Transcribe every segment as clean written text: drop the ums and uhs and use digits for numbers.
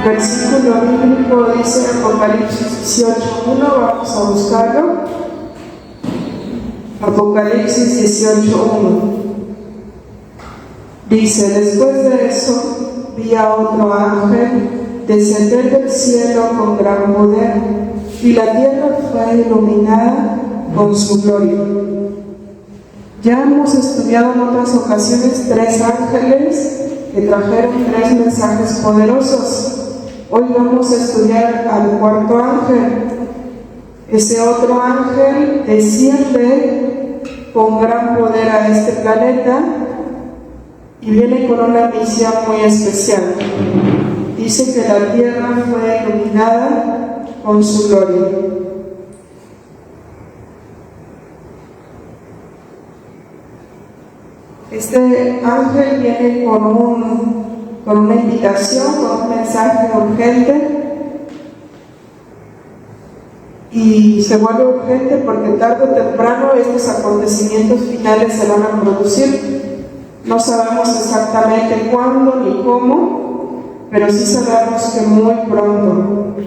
versículo bíblico dice Apocalipsis 18:1, vamos a buscarlo. Apocalipsis 18:1. Dice: después de eso vi a otro ángel descender del cielo con gran poder, y la tierra fue iluminada con su gloria. Ya hemos estudiado en otras ocasiones 3 ángeles que trajeron 3 mensajes poderosos. Hoy vamos a estudiar al 4.º ángel. Ese otro ángel desciende con gran poder a este planeta y viene con una misión muy especial. Dice que la tierra fue iluminada con su gloria. Este ángel viene con una invitación, con un mensaje urgente, y se vuelve urgente porque tarde o temprano estos acontecimientos finales se van a producir. No sabemos exactamente cuándo ni cómo, pero sí sabemos que muy pronto.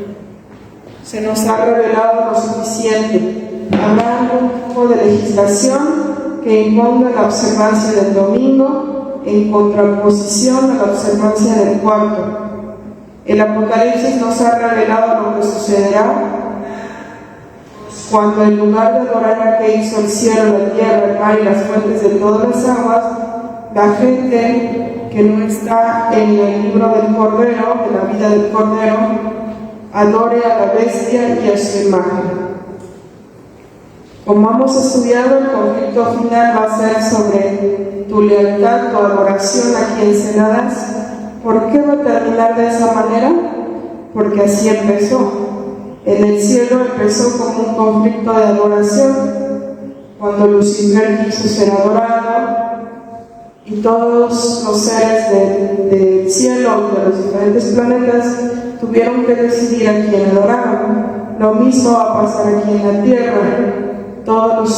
Se nos ha revelado lo suficiente. Habrá un tipo de legislación que imponga la observancia del domingo en contraposición a la observancia del cuarto. El Apocalipsis nos ha revelado lo que sucederá cuando, en lugar de adorar a que hizo el cielo, la tierra, el mar y las fuentes de todas las aguas, la gente que no está en el libro del Cordero, de la vida del Cordero, adore a la bestia y a su imagen. Como hemos estudiado, el conflicto final va a ser sobre tu lealtad, tu adoración a quien se la das. ¿Por qué va a terminar de esa manera? Porque así empezó. En el cielo empezó como un conflicto de adoración, cuando Lucifer quiso ser adorado, y todos los seres del cielo y de los diferentes planetas tuvieron que decidir a quién adoraban. Lo mismo va a pasar aquí en la tierra. Todos los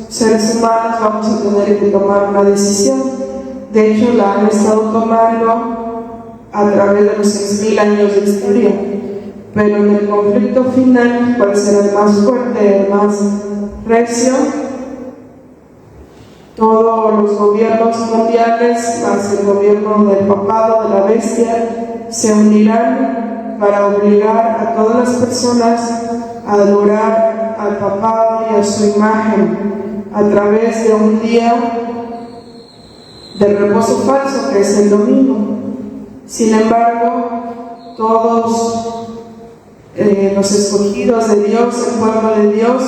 seres humanos vamos a tener que tomar una decisión. De hecho, la han estado tomando a través de los 6.000 años de historia. Pero en el conflicto final, cuál será el más fuerte, el más recio, todos los gobiernos mundiales, más el gobierno del papado, de la bestia, se unirán para obligar a todas las personas a adorar al papado y a su imagen a través de un día de reposo falso, que es el domingo. Sin embargo, todos los escogidos de Dios, el pueblo de Dios,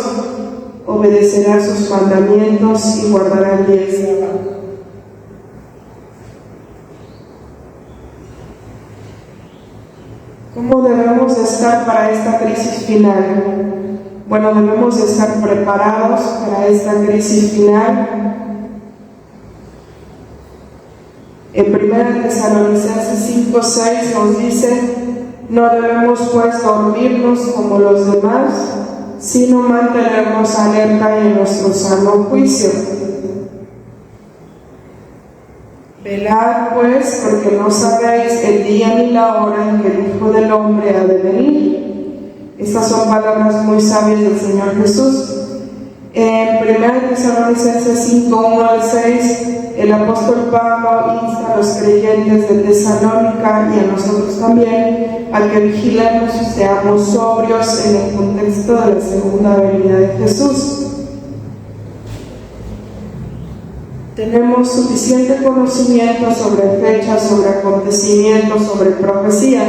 obedecerá sus mandamientos y guardará el día de sábado. ¿Cómo debemos estar para esta crisis final? Bueno, debemos estar preparados para esta crisis final. En 1 Tesalonicenses 5:6 nos dice: no debemos pues dormirnos como los demás, sino mantenernos alerta en nuestro sano juicio. Velad pues, porque no sabéis el día ni la hora en que el Hijo del Hombre ha de venir. Estas son palabras muy sabias del Señor Jesús. En 1 Tesalonicenses 5:1-6, el apóstol Pablo insta a los creyentes de Tesalónica y a nosotros también a que vigilemos y seamos sobrios en el contexto de la segunda venida de Jesús. Tenemos suficiente conocimiento sobre fechas, sobre acontecimientos, sobre profecía,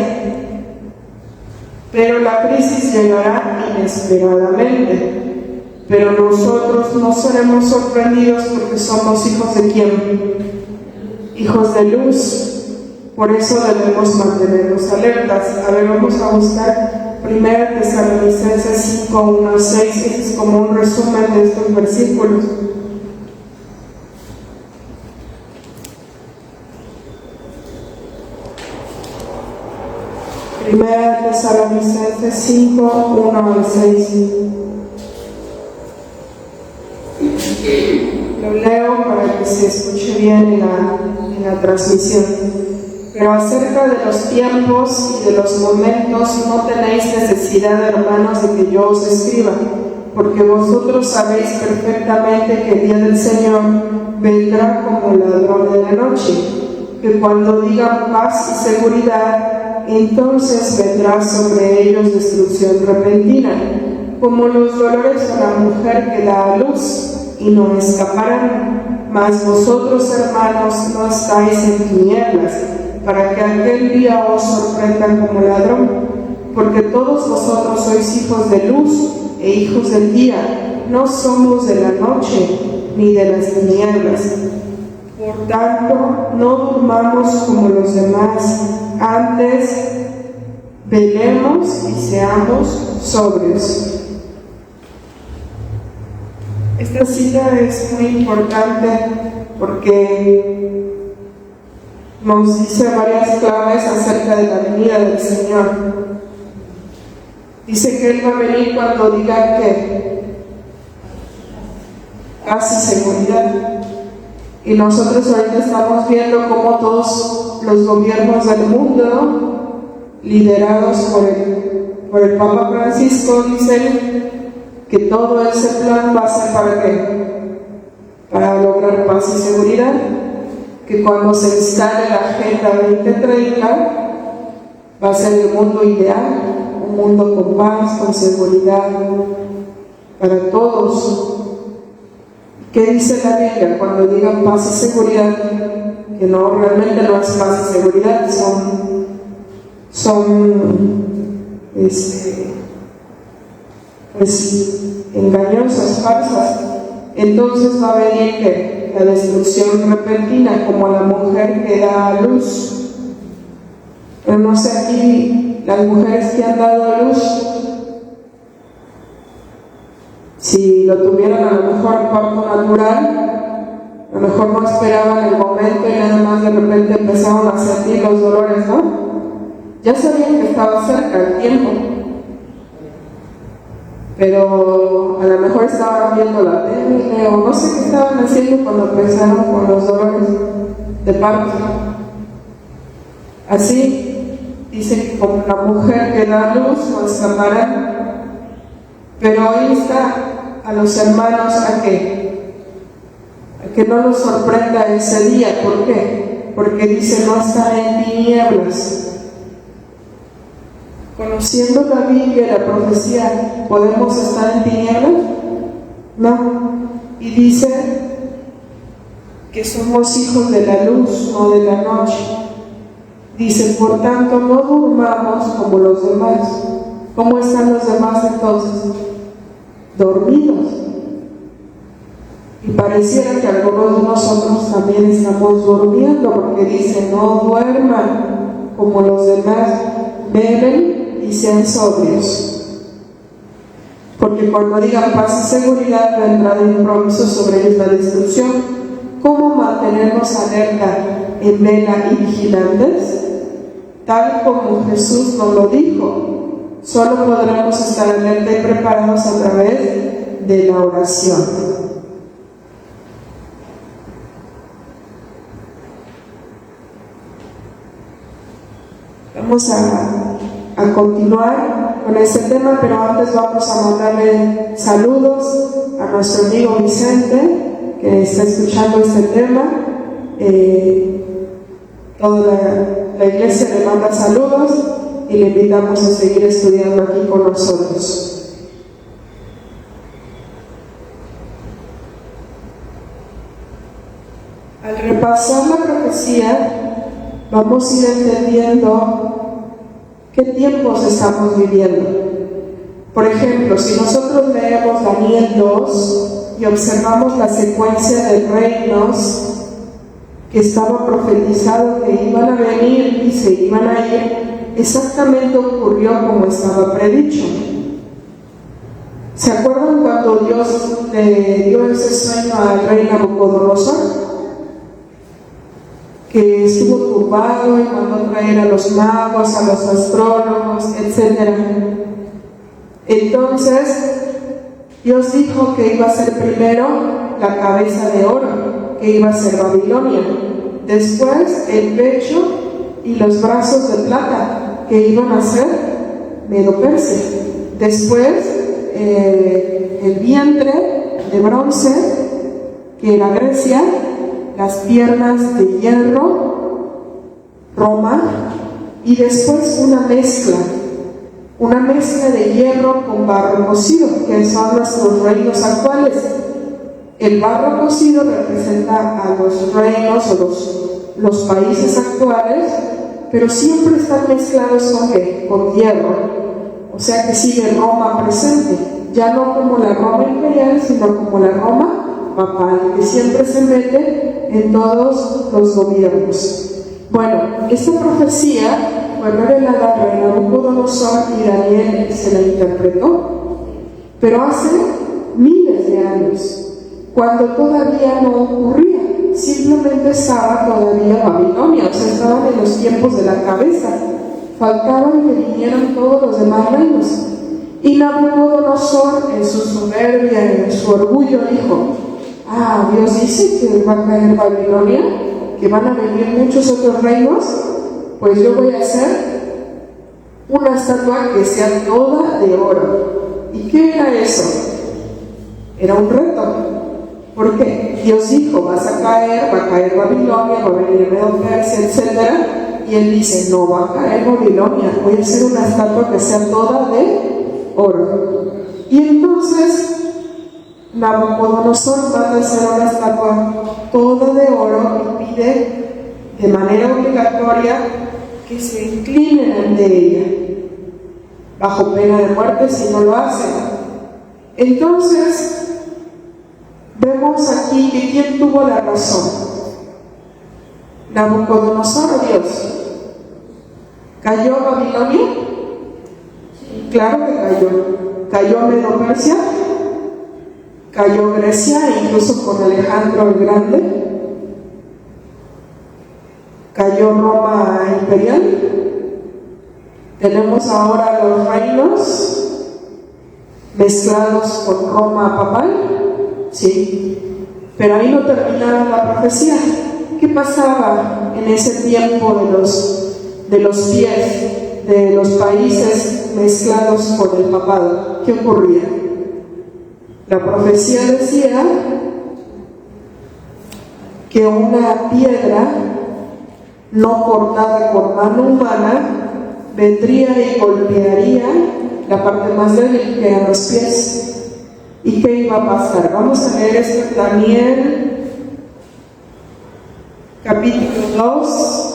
pero la crisis llegará inesperadamente. Pero nosotros no seremos sorprendidos porque somos hijos de ¿quién? Hijos de luz. Por eso debemos mantenernos alertas. A ver, vamos a buscar 1 Tesalonicenses 5:1-6. Este es como un resumen de estos versículos. Primera Tesalonicenses 5:1-6. Lo leo para que se escuche bien en la transmisión. Pero acerca de los tiempos y de los momentos no tenéis necesidad, hermanos, de que yo os escriba, porque vosotros sabéis perfectamente que el día del Señor vendrá como ladrón de la noche, que cuando digan paz y seguridad, entonces vendrá sobre ellos destrucción repentina, como los dolores a la mujer que da a luz, y no escaparán. Mas vosotros, hermanos, no estáis en tinieblas, para que aquel día os sorprenda como ladrón, porque todos vosotros sois hijos de luz e hijos del día, no somos de la noche ni de las tinieblas. Por tanto, no durmamos como los demás, antes velemos y seamos sobrios. Esta cita es muy importante porque nos dice varias claves acerca de la venida del Señor. Dice que Él va a venir cuando diga que paz y seguridad. Y nosotros ahorita estamos viendo cómo todos los gobiernos del mundo, liderados por el Papa Francisco, dicen que todo ese plan va a ser ¿para qué? Para lograr paz y seguridad. Que cuando se instale la Agenda 2030 va a ser el mundo ideal, un mundo con paz, con seguridad para todos. ¿Qué dice la Biblia cuando digan paz y seguridad? Que no, realmente no es paz y seguridad, son engañosas, falsas. Entonces va a venir que la destrucción repentina, como la mujer que da a luz. Pero no sé aquí, las mujeres que han dado a luz, si lo tuvieran a lo mejor en parto natural, a lo mejor no esperaban el momento y nada más de repente empezaron a sentir los dolores, ¿no? Ya sabían que estaba cerca el tiempo, pero a lo mejor estaban viendo la tele o no sé qué estaban haciendo cuando empezaron con los dolores de parto. Así dice que como la mujer que da luz no escapará, pero ahí está a los hermanos a que no los sorprenda ese día. ¿Por qué? Porque dice no estar en tinieblas. Conociendo la Biblia y la profecía, ¿podemos estar en tinieblas? No. Y dice que somos hijos de la luz, no de la noche. Dice, por tanto, no durmamos como los demás. ¿Cómo están los demás entonces? Dormidos. Y pareciera que algunos de nosotros también estamos durmiendo, porque dice, no duerman como los demás, velen y sean sobrios. Porque cuando digan paz y seguridad, vendrá de improviso sobre ellos la destrucción. ¿Cómo mantenernos alerta, en vela y vigilantes? Tal como Jesús nos lo dijo, solo podremos estar alerta y preparados a través de la oración. Vamos a continuar con este tema, pero antes vamos a mandarle saludos a nuestro amigo Vicente, que está escuchando este tema. Toda la iglesia le manda saludos y le invitamos a seguir estudiando aquí con nosotros. Al repasar la profecía, vamos a ir entendiendo qué tiempos estamos viviendo. Por ejemplo, si nosotros leemos Daniel 2 y observamos la secuencia de reinos que estaba profetizado que iban a venir y se iban a ir, exactamente ocurrió como estaba predicho. ¿Se acuerdan cuando Dios le dio ese sueño al rey Nabucodonosor? Que estuvo turbado y mandó traer a los magos, a los astrólogos, etc. Entonces, Dios dijo que iba a ser primero la cabeza de oro, que iba a ser Babilonia, después el pecho y los brazos de plata, que iban a ser Medo-Persia. Después, el vientre de bronce, que era Grecia, las piernas de hierro, Roma, y después una mezcla de hierro con barro cocido, que son nuestros reinos actuales. El barro cocido representa a los reinos o los países actuales, pero siempre están mezclados con hierro, o sea que sigue Roma presente, ya no como la Roma imperial, sino como la Roma papal, que siempre se mete en todos los gobiernos. Bueno, esta profecía fue revelada al rey Nabucodonosor y Daniel se la interpretó, pero hace miles de años, cuando todavía no ocurría, simplemente estaba todavía Babilonia, o sea, estaban en los tiempos de la cabeza, faltaban que vinieran todos los demás reinos. Y Nabucodonosor, en su soberbia, en su orgullo, dijo: Dios dice que va a caer Babilonia, que van a venir muchos otros reinos, pues yo voy a hacer una estatua que sea toda de oro. ¿Y qué era eso? Era un reto. ¿Por qué? Dios dijo: va a caer Babilonia, va a venir Medo-Persia, etc. Y él dice: no va a caer Babilonia, voy a hacer una estatua que sea toda de oro. Y entonces Nabucodonosor va a hacer una estatua toda de oro y pide de manera obligatoria que se inclinen ante ella, bajo pena de muerte si no lo hacen. Entonces, vemos aquí que ¿quién tuvo la razón? ¿Nabucodonosor o Dios? ¿Cayó Babilonia? Claro que cayó. ¿Cayó Medo-Persia? ¿Cayó Grecia, incluso con Alejandro el Grande? ¿Cayó Roma imperial? Tenemos ahora los reinos mezclados con Roma papal, sí, pero ahí no terminaba la profecía. ¿Qué pasaba en ese tiempo de los pies de los países mezclados con el papado? ¿Qué ocurría? La profecía decía que una piedra no cortada con mano humana vendría y golpearía la parte más débil, que eran los pies. ¿Y qué iba a pasar? Vamos a leer esto en Daniel, capítulo 2.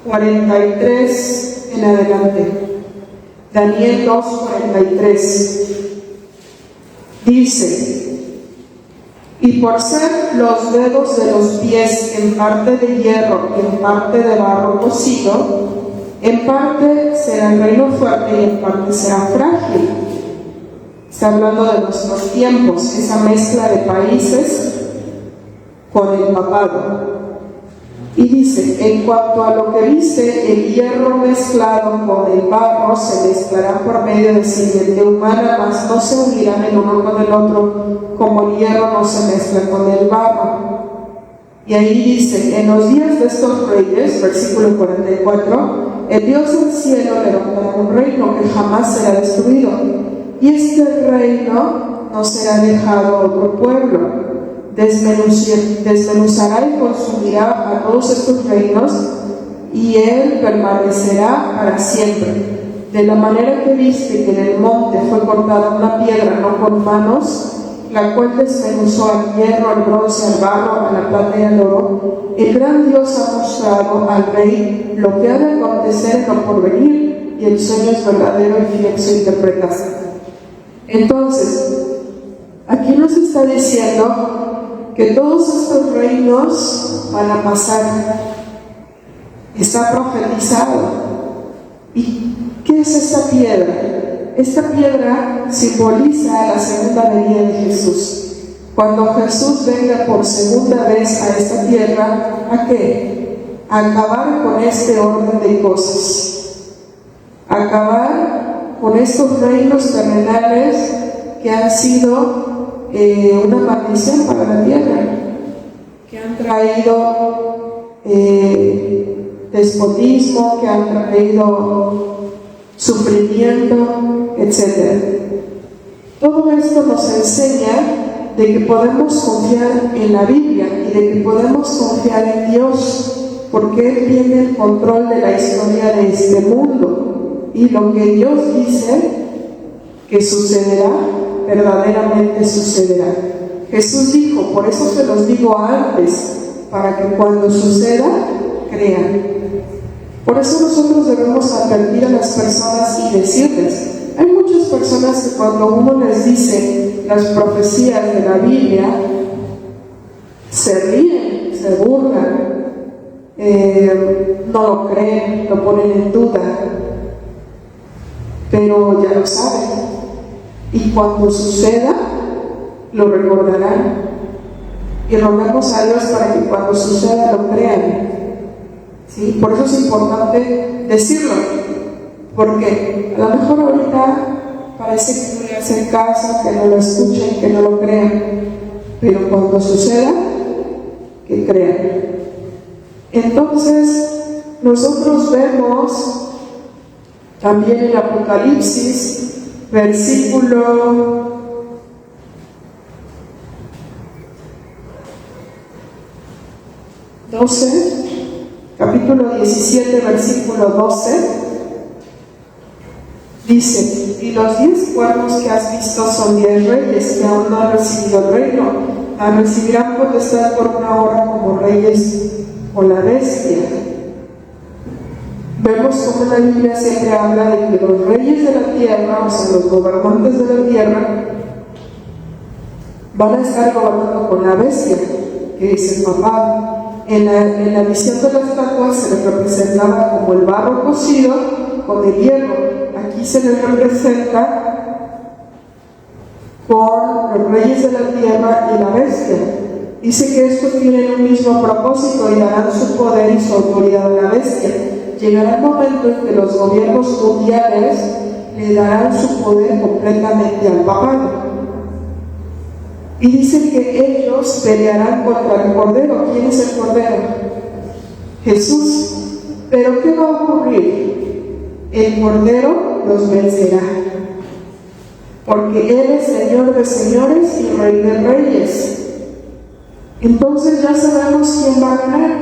...43 en adelante. Daniel 2:43 dice: y por ser los dedos de los pies en parte de hierro y en parte de barro cocido, en parte será el reino fuerte y en parte será frágil. Está hablando de nuestros tiempos, esa mezcla de países con el papado. Y dice: en cuanto a lo que viste, el hierro mezclado con el barro se mezclará por medio de simiente humana, mas no se unirán el uno con el otro, como el hierro no se mezcla con el barro. Y ahí dice: en los días de estos reyes, versículo 44, el Dios del cielo levantará un reino que jamás será destruido, y este reino no será dejado a otro pueblo. Desmenuzará y consumirá a todos estos reinos, y él permanecerá para siempre. De la manera que viste que en el monte fue cortada una piedra no con manos, la cual desmenuzó al hierro, al bronce, al barro, a la plata y al oro, el gran Dios ha mostrado al rey lo que ha de acontecer en lo porvenir, y el sueño es verdadero y fiel su interpretación. Entonces, aquí nos está diciendo que todos estos reinos van a pasar. Está profetizado. ¿Y qué es esta piedra? Esta piedra simboliza la segunda venida de Jesús. Cuando Jesús venga por segunda vez a esta tierra, ¿a qué? A acabar con este orden de cosas. A acabar con estos reinos terrenales que han sido una maldición para la tierra, que han traído despotismo, que han traído sufrimiento, etc. Todo esto nos enseña de que podemos confiar en la Biblia y de que podemos confiar en Dios, porque Él tiene el control de la historia de este mundo, y lo que Dios dice que sucederá, verdaderamente sucederá. Jesús dijo, por eso se los digo antes, para que cuando suceda, crean. Por eso nosotros debemos advertir a las personas y decirles, hay muchas personas que cuando uno les dice las profecías de la Biblia, se ríen, se burlan, no lo creen, lo ponen en duda, pero ya lo saben, y cuando suceda lo recordarán, y rogamos a Dios para que cuando suceda lo crean. ¿Sí? Por eso es importante decirlo, porque a lo mejor ahorita parece que no le hacen caso, que no lo escuchen, que no lo crean, pero cuando suceda, que crean. Entonces, nosotros vemos también en Apocalipsis, versículo 12, capítulo 17, versículo 12, dice, y los 10 cuernos que has visto son 10 reyes que aún no han recibido el reino, recibirán potestad por una hora como reyes o la bestia. Vemos como la Biblia siempre habla de que los reyes de la tierra, o sea, los gobernantes de la tierra, van a estar gobernando con la bestia, que es el papado. En la visión de la estatua se les representaba como el barro cocido con el hierro. Aquí se les representa con los reyes de la tierra y la bestia. Dice que estos tienen un mismo propósito y darán su poder y su autoridad a la bestia. Llegará el momento en que los gobiernos mundiales le darán su poder completamente al papado. Y dice que ellos pelearán contra el Cordero. ¿Quién es el Cordero? Jesús. ¿Pero qué va a ocurrir? El Cordero los vencerá, porque Él es Señor de señores y Rey de reyes. Entonces ya sabemos quién va a ganar.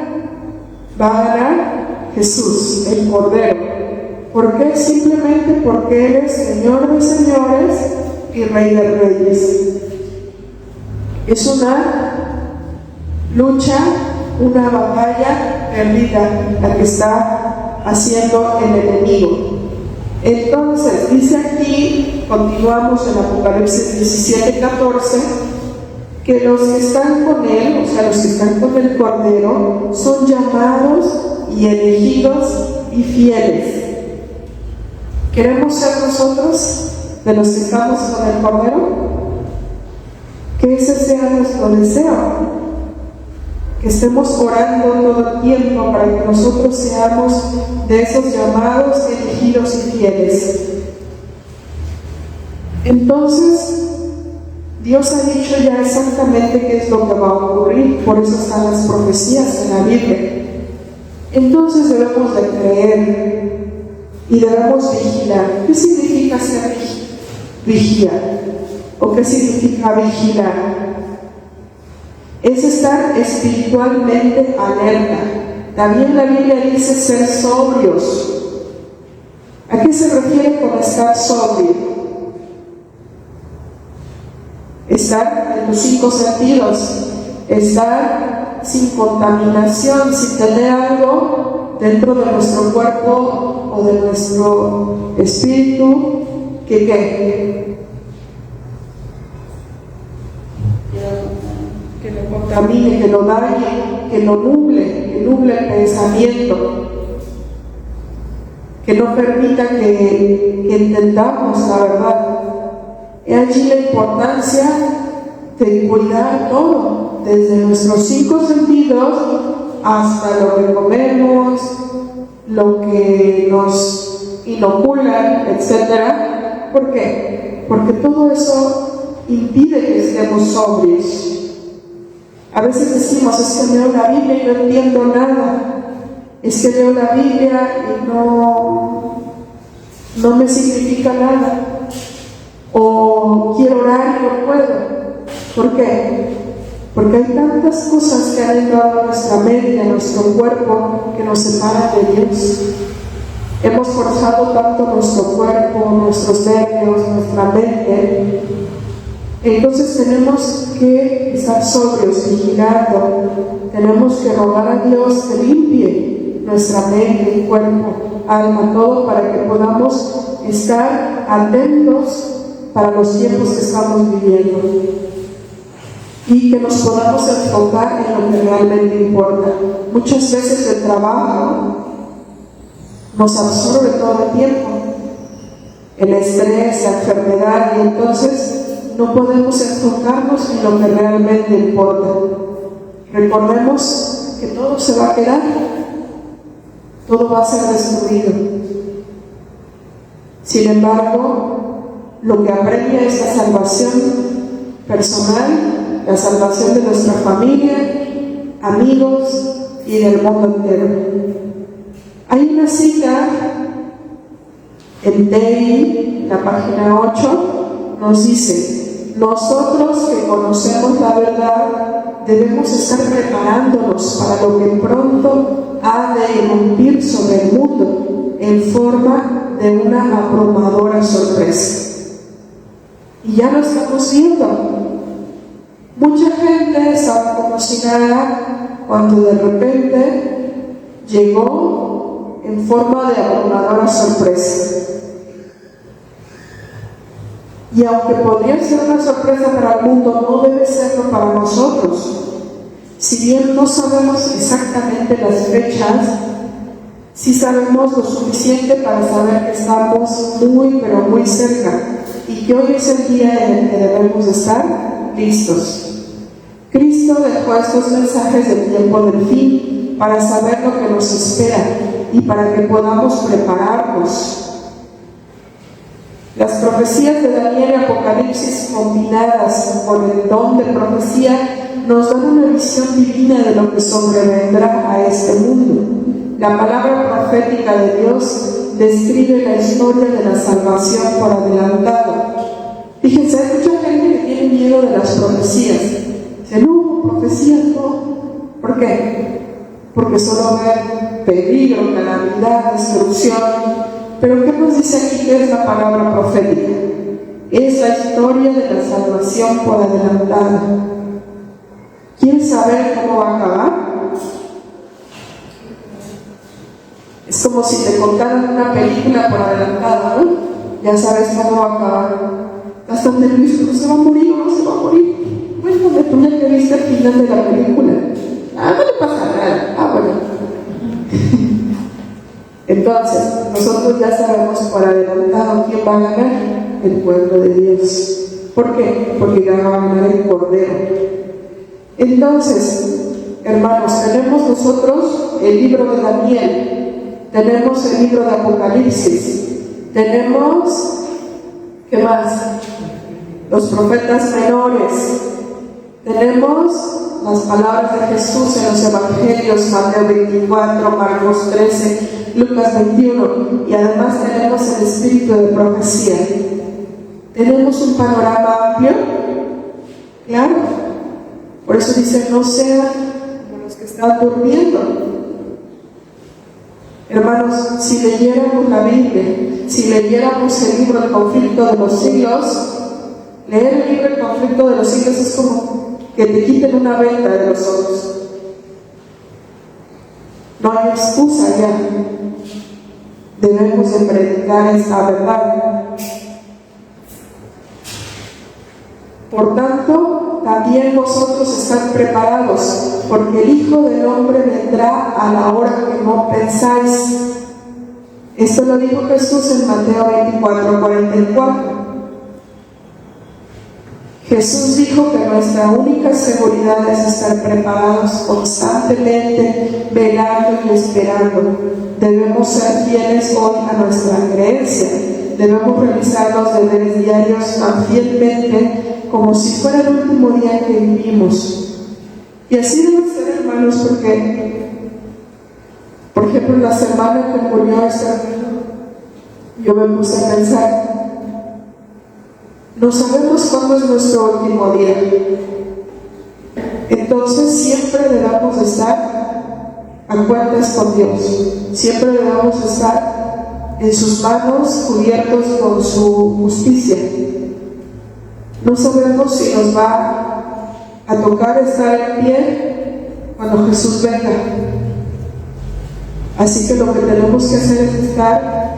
Va a ganar Jesús, el Cordero. ¿Por qué? Simplemente porque Él es Señor de señores y Rey de reyes. Es una lucha, una batalla perdida la que está haciendo el enemigo. Entonces, dice aquí, continuamos en Apocalipsis 17:14, que los que están con Él, o sea, los que están con el Cordero, son llamados y elegidos y fieles. ¿Queremos ser nosotros de los que estamos con el Cordero? Que ese sea nuestro deseo, que estemos orando todo el tiempo para que nosotros seamos de esos llamados, elegidos y fieles. Entonces, Dios ha dicho ya exactamente qué es lo que va a ocurrir, por eso están las profecías en la Biblia. Entonces debemos de creer y debemos vigilar. ¿Qué significa ser vigilar? ¿O qué significa vigilar? Es estar espiritualmente alerta. También la Biblia dice ser sobrios. ¿A qué se refiere con estar sobrio? Estar en tus 5 sentidos, estar sin contaminación, sin tener algo dentro de nuestro cuerpo o de nuestro espíritu que lo contamine, que lo dañe, que lo nuble el pensamiento, que no permita que entendamos la verdad. He allí la importancia de cuidar todo, desde nuestros 5 sentidos hasta lo que comemos, lo que nos inoculan, etc. ¿Por qué? Porque todo eso impide que estemos sobrios. A veces decimos, es que leo la Biblia y no entiendo nada. Es que leo la Biblia y no me significa nada. O quiero orar y no puedo. ¿Por qué? Porque hay tantas cosas que han entrado a nuestra mente, a nuestro cuerpo, que nos separan de Dios. Hemos forzado tanto nuestro cuerpo, nuestros nervios, nuestra mente. Entonces tenemos que estar sobrios, vigilando. Tenemos que rogar a Dios que limpie nuestra mente, cuerpo, alma, todo, para que podamos estar atentos para los tiempos que estamos viviendo y que nos podamos enfocar en lo que realmente importa. Muchas veces el trabajo nos absorbe todo el tiempo, el estrés, la enfermedad, y entonces no podemos enfocarnos en lo que realmente importa. Recordemos que todo se va a quedar, todo va a ser destruido. Sin embargo, lo que apremia es la salvación personal, la salvación de nuestra familia, amigos y del mundo entero. Hay una cita en Dei, la página 8, nos dice: nosotros que conocemos la verdad debemos estar preparándonos para lo que pronto ha de irrumpir sobre el mundo en forma de una abrumadora sorpresa. Y ya lo estamos viendo. Mucha gente estaba como si nada, cuando de repente llegó en forma de abrumadora sorpresa. Y aunque podría ser una sorpresa para el mundo, no debe serlo para nosotros. Si bien no sabemos exactamente las fechas, sí sabemos lo suficiente para saber que estamos muy, pero muy cerca, y que hoy es el día en el que debemos estar listos. Cristo dejó estos mensajes del tiempo del fin para saber lo que nos espera y para que podamos prepararnos. Las profecías de Daniel y Apocalipsis, combinadas con el don de profecía, nos dan una visión divina de lo que sobrevendrá a este mundo. La palabra profética de Dios describe la historia de la salvación por adelantado. Fíjense, hay mucha gente que tiene miedo de las profecías. Dice, no, profecías no. ¿Por qué? Porque solo ven peligro, calamidad, destrucción. Pero ¿qué nos dice aquí que es la palabra profética? Es la historia de la salvación por adelantado. ¿Quieres saber cómo va a acabar? Es como si te contaran una película por adelantado, ¿no? Ya sabes cómo va a acabar. Estás tan nervioso, ¿se va a morir o no se va a morir? Cuéntame, tú ya que viste el final de la película. No le pasa nada. Bueno. Entonces, nosotros ya sabemos por adelantado quién va a ganar: el pueblo de Dios. ¿Por qué? Porque ya va a ganar el Cordero. Entonces, hermanos, tenemos nosotros el libro de Daniel, tenemos el libro de Apocalipsis, tenemos, ¿qué más? Los profetas menores, tenemos las palabras de Jesús en los evangelios, Mateo 24, Marcos 13, Lucas 21, y además tenemos el espíritu de profecía. ¿Tenemos un panorama amplio? Claro. Por eso dice, no sean como los que están durmiendo. Hermanos, si leyéramos la Biblia, si leyéramos el libro del conflicto de los siglos, leer el libro del conflicto de los siglos es como que te quiten una venda de los ojos. No hay excusa ya. Debemos de predicar esta verdad. Por tanto, también vosotros estad preparados, porque el Hijo del Hombre vendrá a la hora que no pensáis. Esto lo dijo Jesús en Mateo 24, 44. Jesús dijo que nuestra única seguridad es estar preparados constantemente, velando y esperando. Debemos ser fieles hoy a nuestra creencia. Debemos realizar los deberes diarios tan fielmente como si fuera el último día que vivimos. Y así debe ser, hermanos, porque, por ejemplo, la semana que murió este hermano, yo me puse a pensar, no sabemos cuándo es nuestro último día. Entonces siempre debemos estar a cuentas con Dios. Siempre debemos estar en sus manos, cubiertos con su justicia. No sabemos si nos va a tocar estar en pie cuando Jesús venga. Así que lo que tenemos que hacer es estar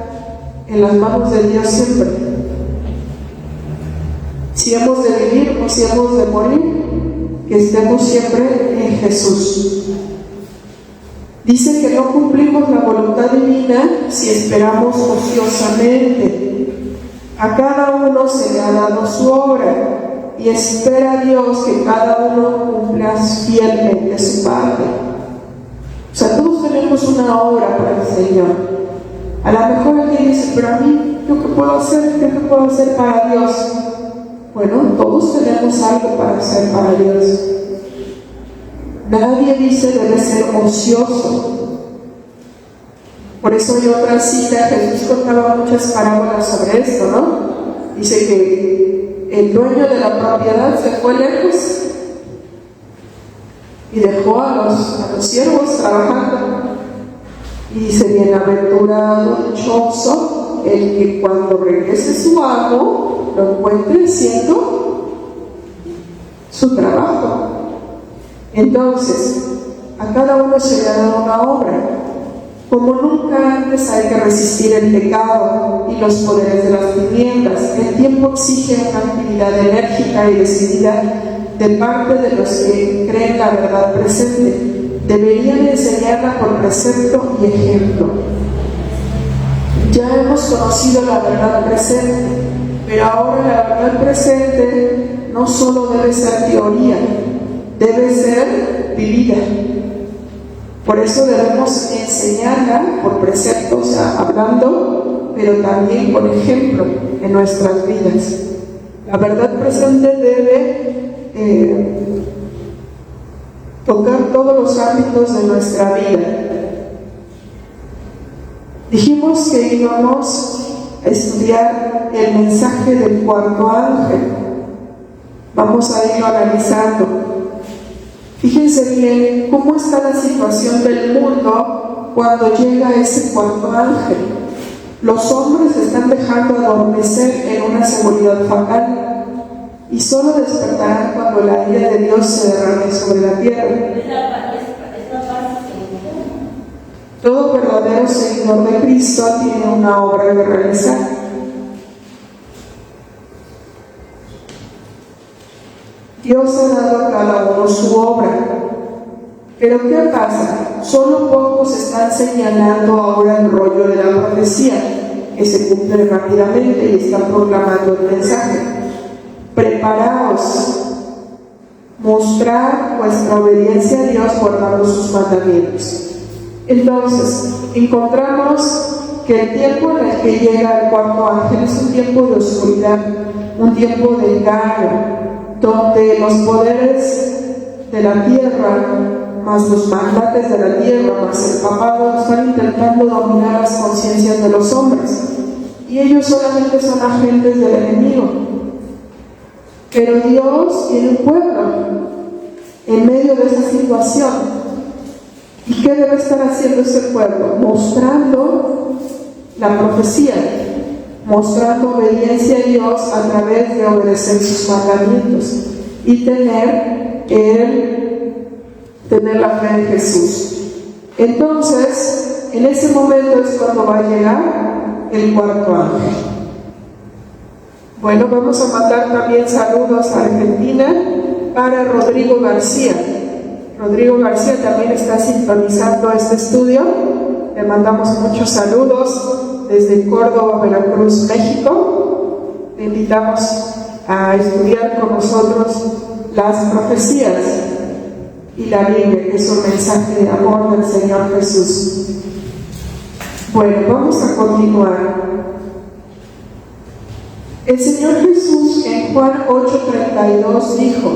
en las manos de Dios siempre. Si hemos de vivir o si hemos de morir, que estemos siempre en Jesús. Dice que no cumplimos la voluntad divina si esperamos ociosamente. A cada uno se le ha dado su obra y espera a Dios que cada uno cumpla fielmente su parte. O sea, todos tenemos una obra para el Señor. A lo mejor alguien dice, pero a mí, ¿yo qué puedo hacer? ¿Qué puedo hacer para Dios? Bueno, todos tenemos algo para hacer para Dios. Nadie dice debe ser ocioso. Por eso hay otra cita, Jesús contaba muchas parábolas sobre esto, ¿no? Dice que el dueño de la propiedad se fue lejos y dejó a los siervos trabajando. Y dice, bienaventurado, dichoso, el que cuando regrese su amo lo encuentre haciendo su trabajo. Entonces, a cada uno se le ha dado una obra. Como nunca antes hay que resistir el pecado y los poderes de las tinieblas. El tiempo exige una actividad enérgica y decidida de parte de los que creen la verdad presente. Deberían enseñarla por precepto y ejemplo. Ya hemos conocido la verdad presente, pero ahora la verdad presente no solo debe ser teoría, debe ser vivida. Por eso debemos enseñarla por precepto, o sea, hablando, pero también por ejemplo en nuestras vidas. La verdad presente debe tocar todos los ámbitos de nuestra vida. Dijimos que íbamos a estudiar el mensaje del cuarto ángel. Vamos a irlo analizando. Fíjense bien cómo está la situación del mundo cuando llega ese cuarto ángel. Los hombres se están dejando adormecer en una seguridad fatal y solo despertarán cuando la ira de Dios se derrame sobre la tierra. Todo verdadero seguidor de Cristo tiene una obra que realizar. Dios ha dado a cada uno su obra. Pero ¿qué pasa? Solo pocos están señalando ahora el rollo de la profecía, que se cumple rápidamente y están proclamando el mensaje. Preparaos, mostrar vuestra obediencia a Dios guardando sus mandamientos. Entonces, encontramos que el tiempo en el que llega el cuarto ángel es un tiempo de oscuridad, un tiempo de engaño, donde los poderes de la tierra, más los magnates de la tierra, más el papado, están intentando dominar las conciencias de los hombres. Y ellos solamente son agentes del enemigo. Pero Dios tiene un pueblo en medio de esa situación. ¿Y qué debe estar haciendo ese pueblo? Mostrando la profecía, mostrando obediencia a Dios a través de obedecer sus mandamientos y tener la fe en Jesús. Entonces, en ese momento es cuando va a llegar el cuarto ángel. Bueno, vamos a mandar también saludos a Argentina para Rodrigo García. Rodrigo García también está sintonizando este estudio. Le mandamos muchos saludos desde Córdoba, Veracruz, México. Le invitamos a estudiar con nosotros las profecías y la Biblia, que es un mensaje de amor del Señor Jesús. Bueno, vamos a continuar. El Señor Jesús en Juan 8:32 dijo: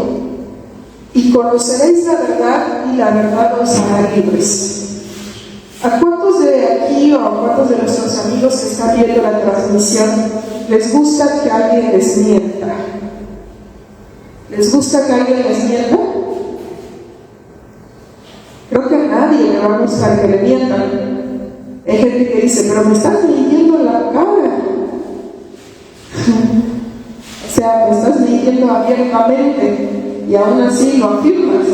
y conoceréis la verdad, y la verdad os hará libres. ¿A cuántos de aquí o a cuántos de nuestros amigos que están viendo la transmisión les gusta que alguien les mienta? ¿Les gusta que alguien les mienta? Creo que a nadie le va a gustar que le mientan. Hay gente que dice: pero me estás mintiendo en la cara. O sea, me estás mintiendo abiertamente y aún así lo afirmas.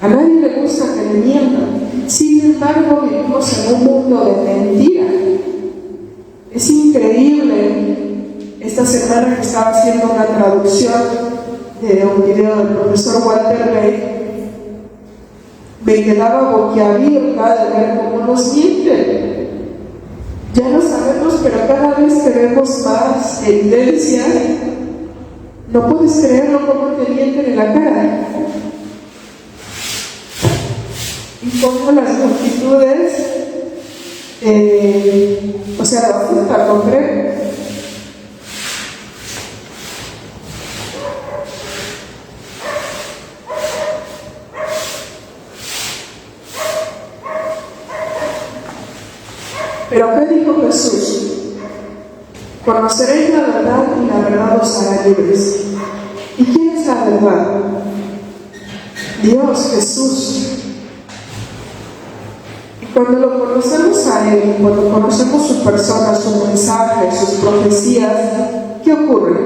A nadie le gusta que le mientan. Sin embargo, vivimos en un mundo de mentira. Es increíble. Esta semana que estaba haciendo una traducción de un video del profesor Walter Bay, me quedaba boquiabierta de ver cómo nos mienten. Ya lo sabemos, pero cada vez que vemos más evidencia, no puedes creerlo como te mienten en la cara. Y cómo las multitudes, lo aceptan, ¿no creen? Pero ¿qué dijo Jesús? Conoceréis la verdad y la verdad os hará libres. ¿Y quién es la verdad? Dios, Jesús. Y cuando lo conocemos a Él, cuando conocemos su persona, su mensaje, sus profecías, ¿qué ocurre?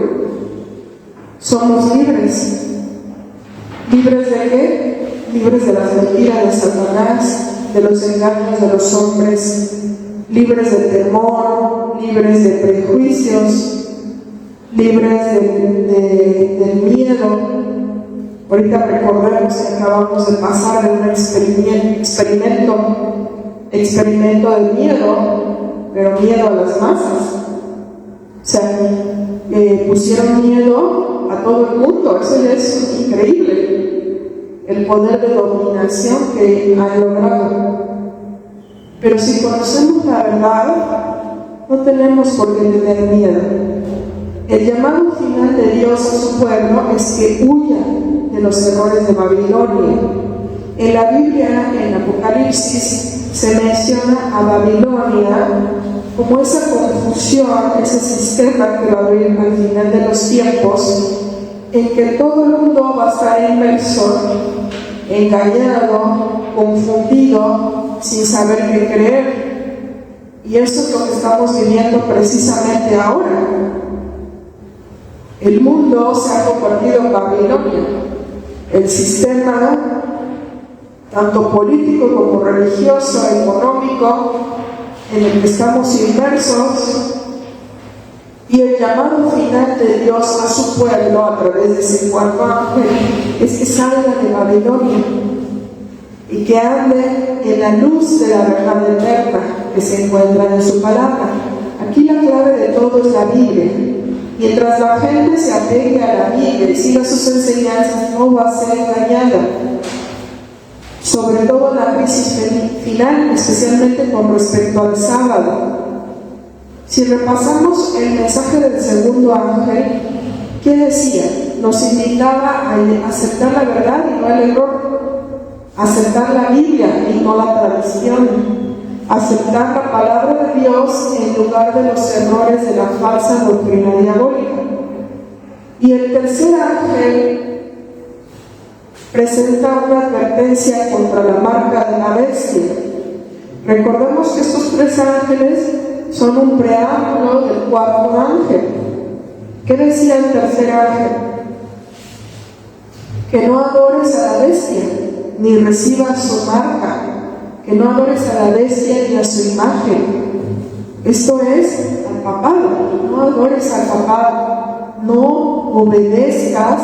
Somos libres. ¿Libres de qué? Libres de las mentiras de Satanás, de los engaños de los hombres, libres de temor, libres de prejuicios, libres del miedo. Ahorita recordemos que acabamos de pasar de un experimento de miedo, pero miedo a las masas. O sea, pusieron miedo a todo el mundo. Eso ya es increíble, el poder de dominación que han logrado. Pero si conocemos la verdad, no tenemos por qué tener miedo. El llamado final de Dios a su pueblo es que huyan de los errores de Babilonia. En la Biblia, en Apocalipsis, se menciona a Babilonia como esa confusión, ese sistema que va a haber al final de los tiempos, en que todo el mundo va a estar inmerso, engañado, confundido, sin saber qué creer. Y eso es lo que estamos viviendo precisamente ahora. El mundo se ha convertido en Babilonia. El sistema, tanto político como religioso, económico, en el que estamos inmersos, y el llamado final de Dios a su pueblo a través de ese cuarto ángel es que salga de Babilonia y que ande en la luz de la verdad eterna que se encuentra en su palabra. Aquí la clave de todo es la Biblia. Mientras la gente se apegue a la Biblia y siga sus enseñanzas, no va a ser engañada. Sobre todo en la crisis final, especialmente con respecto al sábado. Si repasamos el mensaje del segundo ángel, ¿qué decía? Nos invitaba a aceptar la verdad y no el error. Aceptar la Biblia y no la tradición, aceptar la palabra de Dios en lugar de los errores de la falsa doctrina diabólica. Y el tercer ángel presenta una advertencia contra la marca de la bestia. Recordemos que estos tres ángeles son un preámbulo del cuarto ángel. ¿Qué decía el tercer ángel? Que no adores a la bestia ni recibas su marca, que no adores a la bestia ni a su imagen. Esto es al papado, no adores al papado, no obedezcas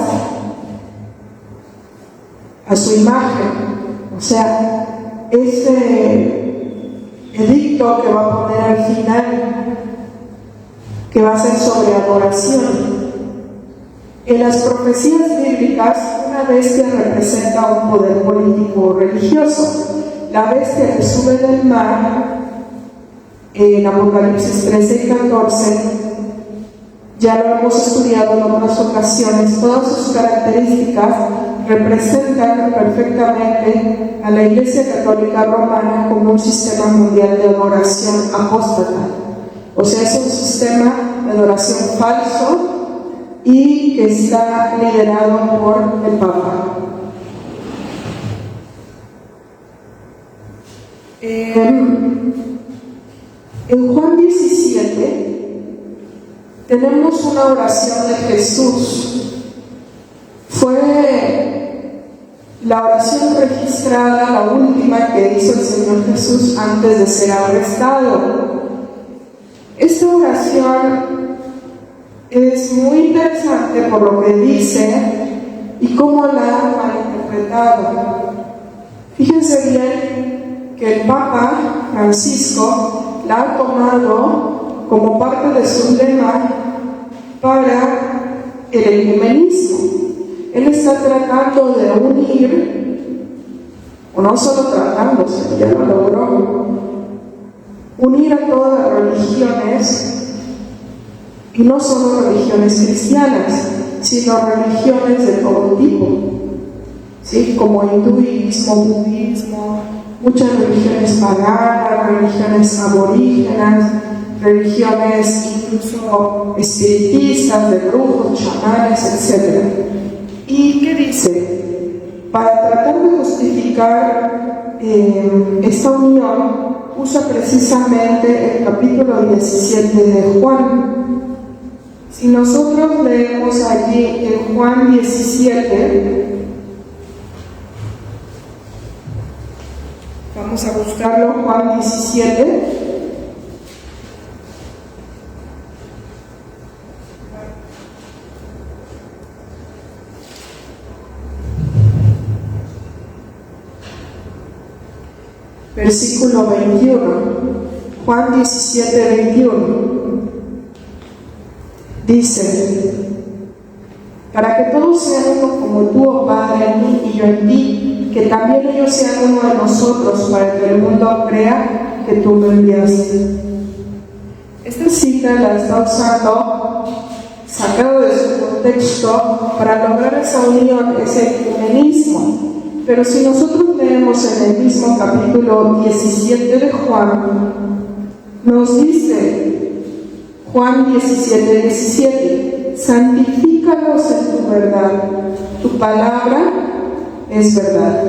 a su imagen. O sea, ese edicto que va a poner al final, que va a ser sobre adoración. En las profecías bíblicas, una bestia representa un poder político o religioso. La bestia que sube del mar, en Apocalipsis 13 y 14, Ya lo hemos estudiado en otras ocasiones. Todas sus características representan perfectamente a la Iglesia Católica Romana como un sistema mundial de adoración apóstata. O sea, es un sistema de adoración falso y que está liderado por el Papa. En Juan 17 tenemos una oración de Jesús. Fue la oración registrada, la última que hizo el Señor Jesús antes de ser arrestado. Esta oración es muy interesante por lo que dice y cómo la han malinterpretado. Fíjense bien que el Papa Francisco la ha tomado como parte de su lema para el ecumenismo. Él está tratando de unir, o no solo tratándose, ya lo logró, unir a todas las religiones, y no solo religiones cristianas, sino religiones de todo tipo, ¿sí? Como hinduismo, budismo, muchas religiones paganas, religiones aborígenas, religiones incluso espiritistas, de brujos, chamanes, etc. ¿Y qué dice? Para tratar de justificar esta unión, usa precisamente el capítulo 17 de Juan. Si nosotros leemos allí en Juan 17, vamos a buscarlo, Juan 17. Versículo 21, Juan 17, 21. Dice: para que todos sean uno como tú, oh Padre, en mí y yo en ti, que también ellos sean uno de nosotros, para que el mundo crea que tú me enviaste. Esta cita la está usando, sacado de su contexto, para lograr esa unión, ese ecumenismo. Pero si nosotros leemos en el mismo capítulo 17 de Juan, nos dice Juan 17, 17: santifícalos en tu verdad, tu palabra es verdad.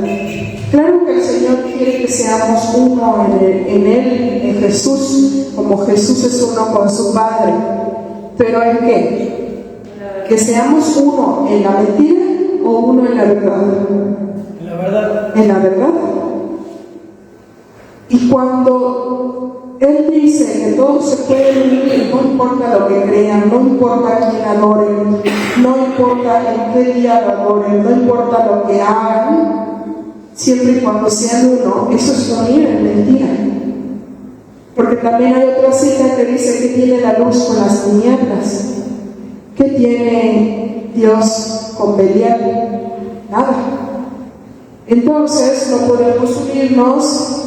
Claro que el Señor quiere que seamos uno en Él, en Jesús, como Jesús es uno con su Padre. ¿Pero en qué? Que seamos uno en la mentira o uno en la verdad. En la verdad. Y cuando Él dice que todos se pueden unir, no importa lo que crean, no importa quién adoren, no importa en qué día lo adoren, no importa lo que hagan, siempre y cuando sean uno, eso es unir en mentira. Porque también hay otra cita que dice que tiene la luz con las tinieblas. ¿Qué tiene Dios con Belial? Nada. Entonces no podemos unirnos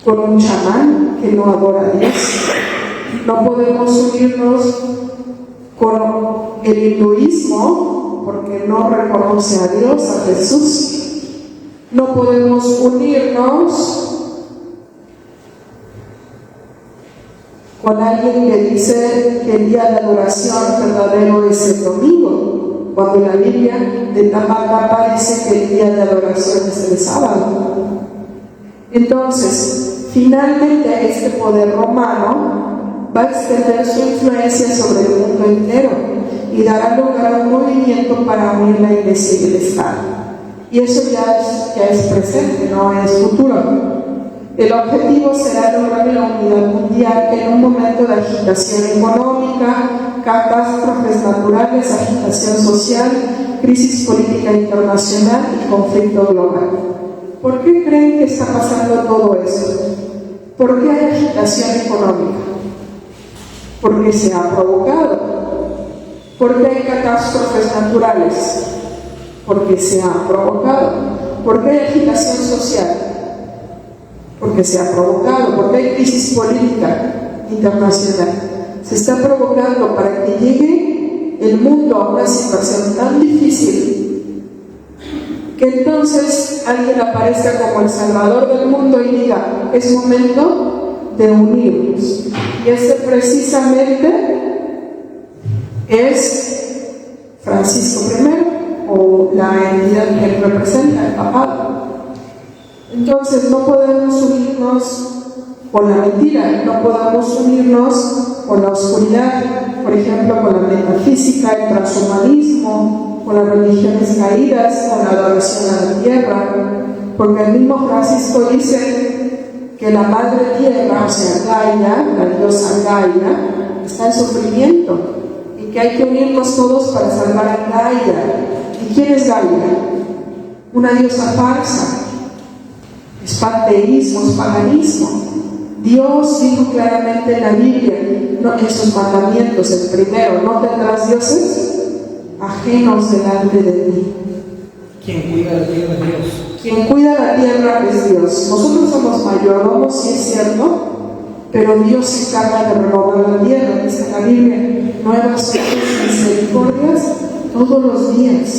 con un chamán que no adora a Dios. No podemos unirnos con el hinduismo porque no reconoce a Dios, a Jesús. No podemos unirnos con alguien que dice que el día de adoración verdadero es el domingo, cuando la Biblia de tapa a tapa dice que el día de adoración es el sábado. Entonces, finalmente este poder romano va a extender su influencia sobre el mundo entero y dará lugar a un movimiento para unir la Iglesia y el Estado. Y eso ya es presente, no es futuro. El objetivo será lograr la unidad mundial en un momento de agitación económica, catástrofes naturales, agitación social, crisis política internacional y conflicto global. ¿Por qué creen que está pasando todo eso? ¿Por qué hay agitación económica? Porque se ha provocado. ¿Por qué hay catástrofes naturales? Porque se ha provocado. ¿Por qué hay agitación social? Porque se ha provocado. ¿Por qué hay crisis política internacional? se está provocando para que llegue el mundo a una situación tan difícil que entonces alguien aparezca como el Salvador del mundo y diga, es momento de unirnos. Y ese precisamente es Francisco I, o la entidad que él representa, el papado. Entonces no podemos unirnos con la mentira, no podemos unirnos con la oscuridad, por ejemplo, con la metafísica, el transhumanismo, con las religiones caídas, con la adoración a la tierra, porque el mismo Francisco dice que la madre tierra, o sea, Gaia, la diosa Gaia, está en sufrimiento y que hay que unirnos todos para salvar a Gaia. ¿Y quién es Gaia? Una diosa falsa. Es panteísmo, es paganismo. Dios dijo claramente en la Biblia, no, en sus mandamientos, el primero, no tendrás dioses ajenos delante de mí. Quien cuida la tierra es Dios. Quien cuida la tierra es Dios. Nosotros somos mayordomos, sí es cierto, pero Dios se encarga de renovar la tierra. Dice la Biblia, nuevas son tus misericordias todos los días.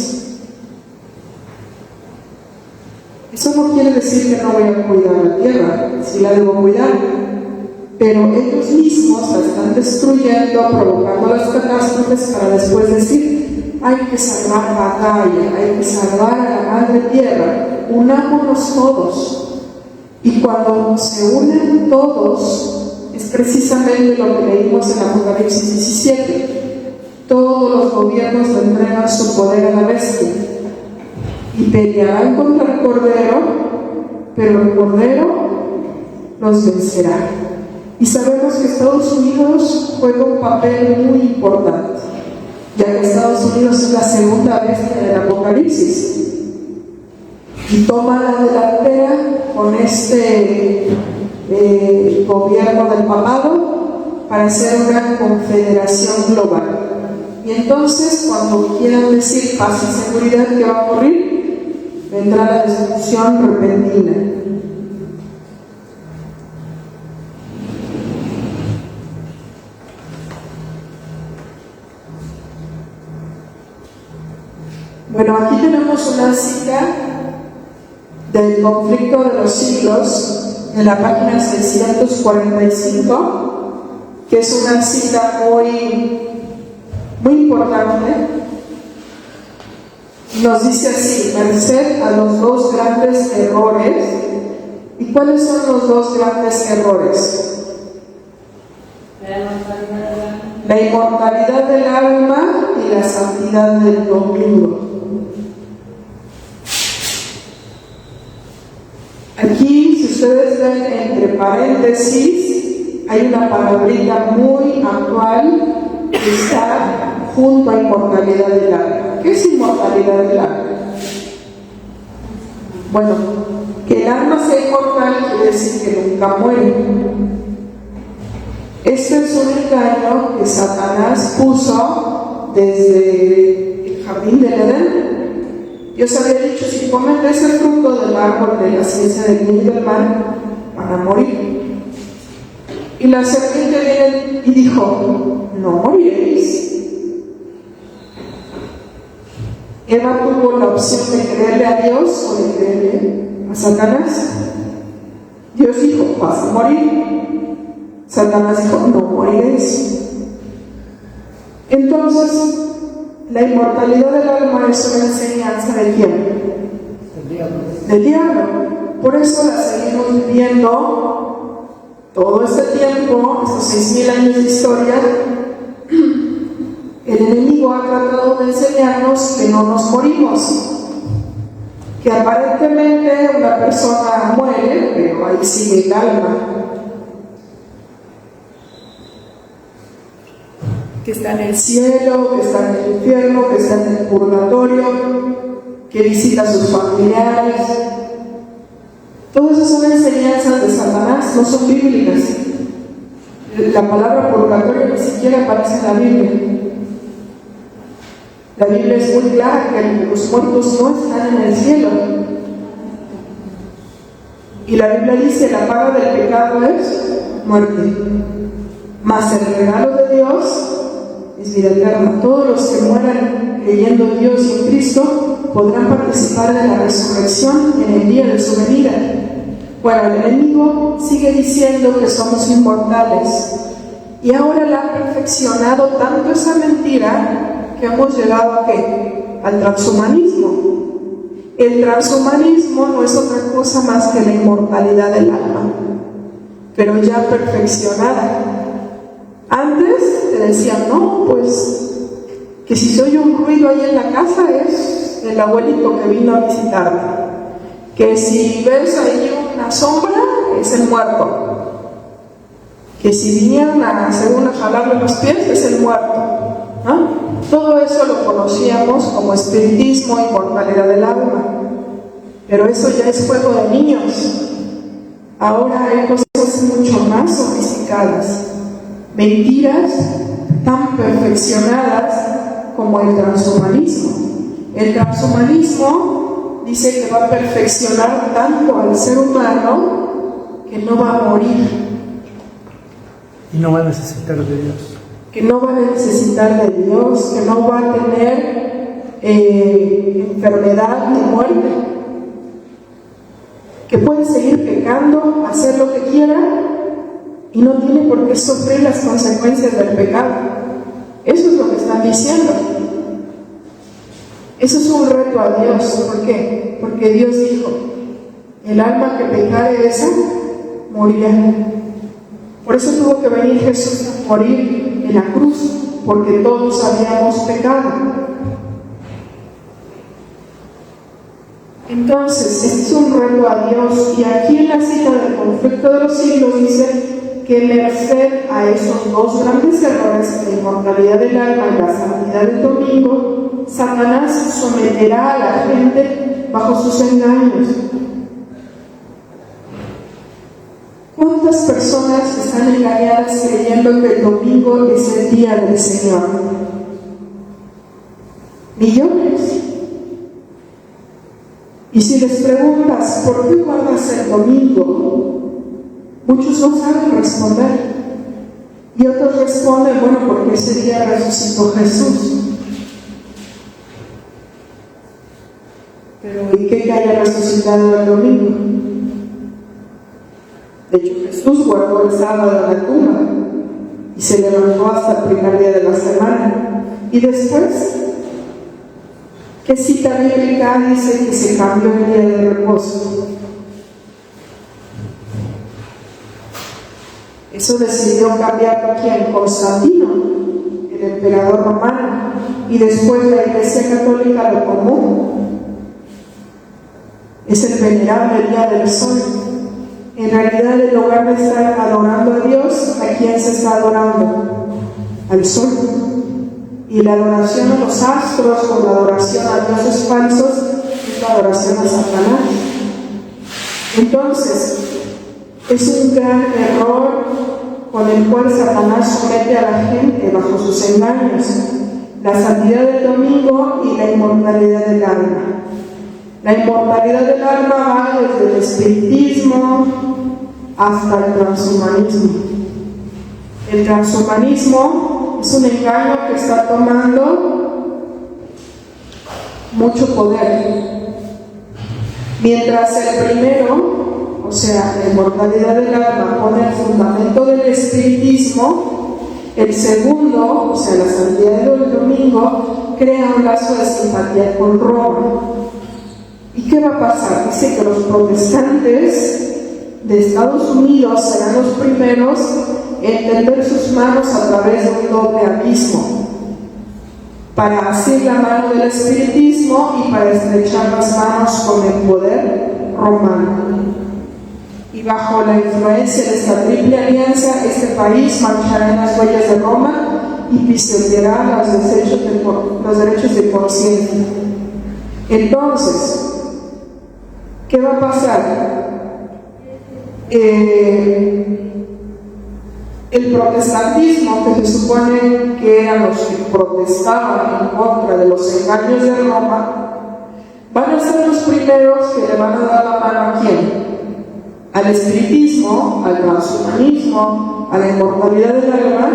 Eso no quiere decir que no voy a cuidar la tierra, sí la debo cuidar, pero ellos mismos la están destruyendo, provocando las catástrofes para después decir, hay que salvar a Gaia, hay que salvar a la madre tierra, unámonos todos. Y cuando se unen todos, es precisamente lo que leímos en Apocalipsis 17, todos los gobiernos le entregan su poder a la bestia y pelearán contra el Cordero, pero el Cordero los vencerá. Y sabemos que Estados Unidos juega un papel muy importante, ya que Estados Unidos es la segunda bestia del Apocalipsis y toma la delantera con este gobierno del papado para hacer una confederación global. Y entonces, cuando quieran decir paz y seguridad, ¿qué va a ocurrir? Vendrá la destrucción repentina. Bueno, aquí tenemos una cita del conflicto de los siglos en la página 645, que es una cita muy importante. Nos dice así, merced a los dos grandes errores. ¿Y cuáles son los dos grandes errores? La inmortalidad del alma y la santidad del domingo. Aquí, si ustedes ven entre paréntesis, hay una palabrita muy actual que está junto a inmortalidad del alma. ¿Qué es inmortalidad del alma? Bueno, que el alma sea inmortal quiere decir que nunca muere. Este es un engaño que Satanás puso desde el jardín del Edén. Dios había dicho, si comen de ese fruto del árbol de la ciencia del bien y del mal, van a morir. Y la serpiente viene y dijo, no moriréis. Eva tuvo la opción de creerle a Dios o de creerle a Satanás. Dios dijo, vas a morir. Satanás dijo, no moriréis. Entonces, la inmortalidad del alma es una enseñanza de ¿quién? Del diablo. Por eso la seguimos viviendo todo este tiempo, estos 6,000 años de historia. El enemigo ha tratado de enseñarnos que no nos morimos, que aparentemente una persona muere, pero ahí sigue el alma, que está en el cielo, que está en el infierno, que está en el purgatorio, que visita a sus familiares. Todas esas son enseñanzas de Satanás, no son bíblicas. La palabra purgatorio ni siquiera aparece en la Biblia. La Biblia es muy clara que los muertos no están en el cielo. Y la Biblia dice, la paga del pecado es muerte. Mas el regalo de Dios es vida eterna. Todos los que mueran creyendo en Dios y en Cristo podrán participar de la resurrección en el día de su venida. Bueno, el enemigo sigue diciendo que somos inmortales, y ahora la ha perfeccionado tanto esa mentira que hemos llegado ¿a qué? Al transhumanismo. El transhumanismo no es otra cosa más que la inmortalidad del alma, pero ya perfeccionada. Antes te decían, no, pues que si se oye un ruido ahí en la casa es el abuelito que vino a visitarte, que si ves ahí una sombra es el muerto, que si vinieron según a jalarle los pies es el muerto, ¿no? Todo eso lo conocíamos como espiritismo y mortalidad del alma, pero eso ya es juego de niños. Ahora hay cosas mucho más sofisticadas, mentiras tan perfeccionadas como el transhumanismo. El transhumanismo dice que va a perfeccionar tanto al ser humano que no va a morir. Y no va a necesitar de Dios. Que no va a necesitar de Dios, que no va a tener enfermedad ni muerte. Que puede seguir pecando, hacer lo que quiera y no tiene por qué sufrir las consecuencias del pecado. Eso es lo que están diciendo. Eso es un reto a Dios. ¿Por qué? Porque Dios dijo, el alma que pecare esa, morirá. Por eso tuvo que venir Jesús a morir en la cruz, porque todos habíamos pecado. Entonces, este es un reto a Dios, y aquí en la cita del conflicto de los siglos dice que merced a esos dos grandes errores, la inmortalidad del alma y la santidad del domingo, Satanás someterá a la gente bajo sus engaños. ¿Cuántas personas están engañadas creyendo que el domingo es el día del Señor? Millones. Y si les preguntas, ¿por qué guardas el domingo? Muchos no saben responder. Y otros responden, bueno, porque ese día resucitó Jesús. Pero ¿y qué que haya resucitado el domingo? De hecho, Jesús guardó el sábado en la tumba y se levantó hasta el primer día de la semana. Y después, ¿qué cita bíblica dice que se cambió el día de reposo? Eso decidió cambiarlo ¿quién? Constantino, el emperador romano, y después la Iglesia Católica lo tomó. Es el venerable día del sol. En realidad, en lugar de estar adorando a Dios, ¿a quién se está adorando? Al sol. Y la adoración a los astros o la adoración a dioses falsos es la adoración a Satanás. Entonces, es un gran error con el cual Satanás somete a la gente bajo sus engaños, la santidad del domingo y la inmortalidad del alma. La inmortalidad del alma va desde el espiritismo hasta el transhumanismo. El transhumanismo es un engaño que está tomando mucho poder. Mientras el primero, o sea, la inmortalidad del alma, pone el fundamento del espiritismo, el segundo, o sea, la santidad del domingo, crea un lazo de simpatía con Roma. ¿Y qué va a pasar? Dice que los protestantes de Estados Unidos serán los primeros en tender sus manos a través de un doble abismo para asir la mano del espiritismo y para estrechar las manos con el poder romano. Y bajo la influencia de esta triple alianza, este país marchará en las huellas de Roma y pisoteará los derechos de conciencia. Entonces, ¿qué va a pasar? El protestantismo, que se supone que eran los que protestaban en contra de los engaños de Roma, van a ser los primeros que le van a dar la mano a ¿quién? Al espiritismo, al transhumanismo, a la inmortalidad del alma,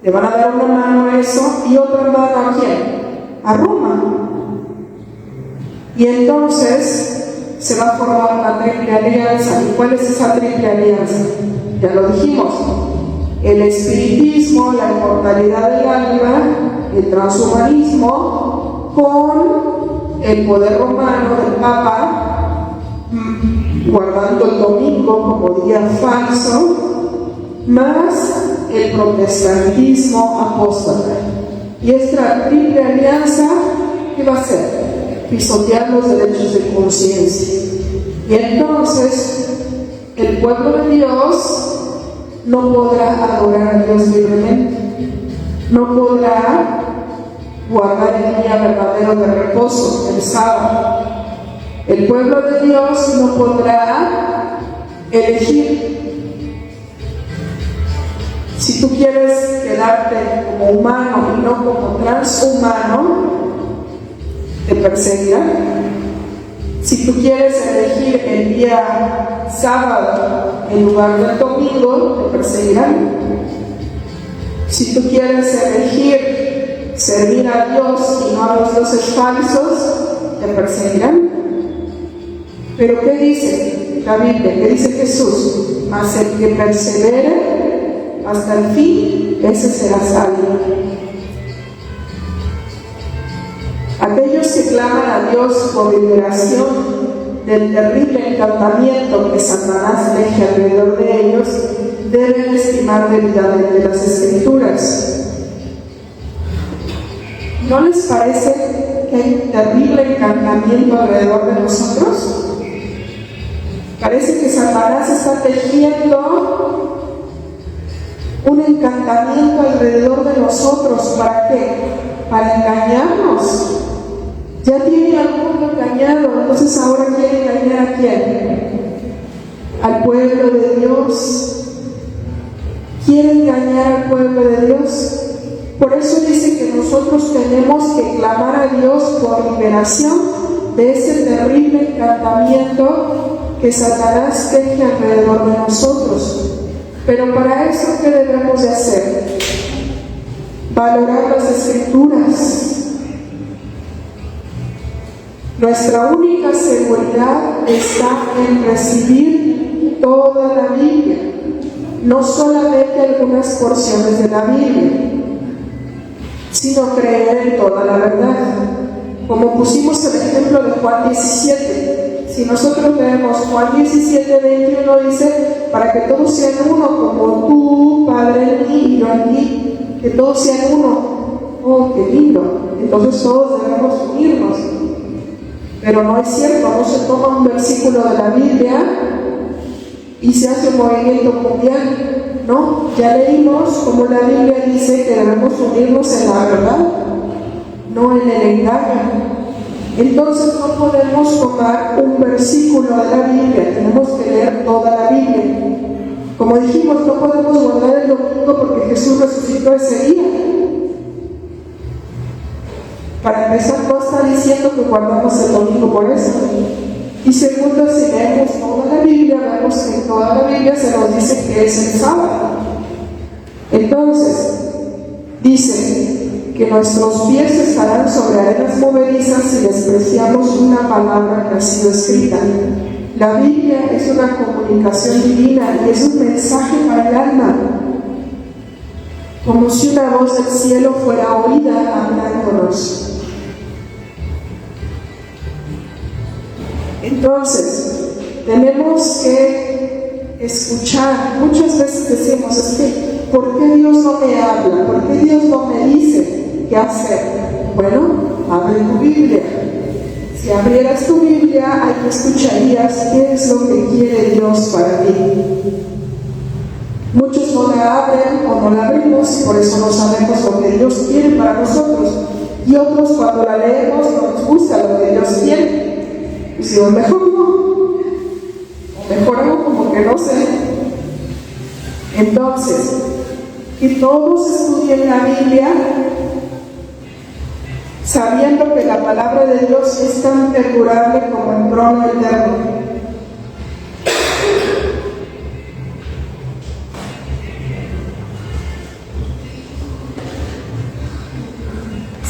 le van a dar una mano a eso y otra mano ¿a quién? A Roma. Y entonces se va a formar una triple alianza. ¿Y cuál es esa triple alianza? Ya lo dijimos: el espiritismo, la inmortalidad del alma, el transhumanismo, con el poder romano del Papa, guardando el domingo como día falso, más el protestantismo apóstata. Y esta triple alianza, ¿qué va a hacer? Pisotear los derechos de conciencia. Y entonces el pueblo de Dios no podrá adorar a Dios libremente, no podrá guardar el día verdadero de reposo, el sábado. El pueblo de Dios no podrá elegir. Si tú quieres quedarte como humano y no como transhumano, te perseguirán. Si tú quieres elegir el día sábado en lugar del domingo, te perseguirán. Si tú quieres elegir servir a Dios y no a los dioses falsos, te perseguirán. Pero ¿qué dice la Biblia? ¿Qué dice Jesús? Mas el que persevere hasta el fin, ese será salvo. Aquellos que claman a Dios por liberación del terrible encantamiento que Satanás teje alrededor de ellos, deben estimar debidamente las Escrituras. ¿No les parece que hay un terrible encantamiento alrededor de nosotros? Parece que Satanás está tejiendo un encantamiento alrededor de nosotros. ¿Para qué? Para engañarnos. Ya tiene al mundo engañado, entonces ahora quiere engañar ¿a quién? Al pueblo de Dios. Quiere engañar al pueblo de Dios. Por eso dice que nosotros tenemos que clamar a Dios por liberación de ese terrible encantamiento que Satanás teje alrededor de nosotros. Pero para eso, ¿qué debemos de hacer? Valorar las Escrituras. Nuestra única seguridad está en recibir toda la Biblia, no solamente algunas porciones de la Biblia, sino creer en toda la verdad. Como pusimos el ejemplo de Juan 17, si nosotros leemos Juan 17, 21, dice: para que todos sean uno, como tú, Padre, en mí y yo en ti, que todos sean uno. Oh, qué lindo. Entonces todos debemos unirnos. Pero no es cierto, no se toma un versículo de la Biblia y se hace un movimiento mundial. No, ya leímos como la Biblia dice que debemos unirnos en la verdad, no en el engaño. Entonces no podemos tomar un versículo de la Biblia, tenemos que leer toda la Biblia. Como dijimos, no podemos guardar el domingo porque Jesús resucitó ese día. Para empezar, no está diciendo que guardamos el domingo por eso. Y segundo, si leemos toda la Biblia, vemos que en toda la Biblia se nos dice que es el sábado. Entonces, dice que nuestros pies estarán sobre arenas movedizas si despreciamos una palabra que ha sido escrita. La Biblia es una comunicación divina y es un mensaje para el alma, como si una voz del cielo fuera oída hablándonos. Entonces, tenemos que escuchar. Muchas veces decimos: es que, ¿por qué Dios no me habla? ¿Por qué Dios no me dice qué hacer? Bueno, abre tu Biblia. Si abrieras tu Biblia, ahí escucharías qué es lo que quiere Dios para ti. Muchos no la abren o no la abrimos y por eso no sabemos lo que Dios quiere para nosotros. Y otros, cuando la leemos, no nos gusta lo que Dios quiere. Y digo, mejor no, o mejor hago como que no sé. Entonces, que todos estudien la Biblia sabiendo que la palabra de Dios es tan perdurable como el trono eterno.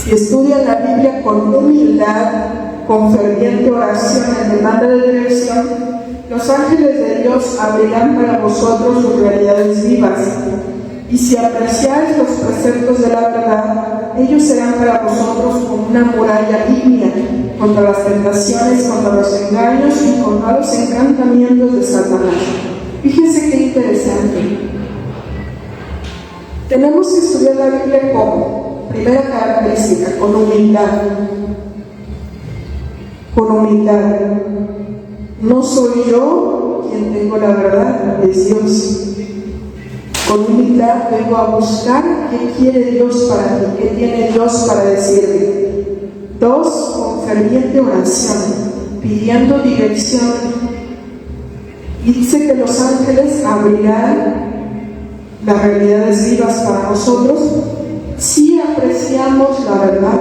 Si estudian la Biblia con humildad, con ferviente oración en demanda de dirección, los ángeles de Dios abrirán para vosotros sus realidades vivas. Y si apreciáis los preceptos de la verdad, ellos serán para vosotros como una muralla ígnea contra las tentaciones, contra los engaños y contra los encantamientos de Satanás. Fíjense qué interesante. Tenemos que estudiar la Biblia como primera característica, con humildad. Con humildad. No soy yo quien tengo la verdad, es Dios. Con humildad vengo a buscar qué quiere Dios para mí, qué tiene Dios para decirme. 2, con ferviente oración, pidiendo dirección. Y dice que los ángeles abrirán las realidades vivas para nosotros si apreciamos la verdad.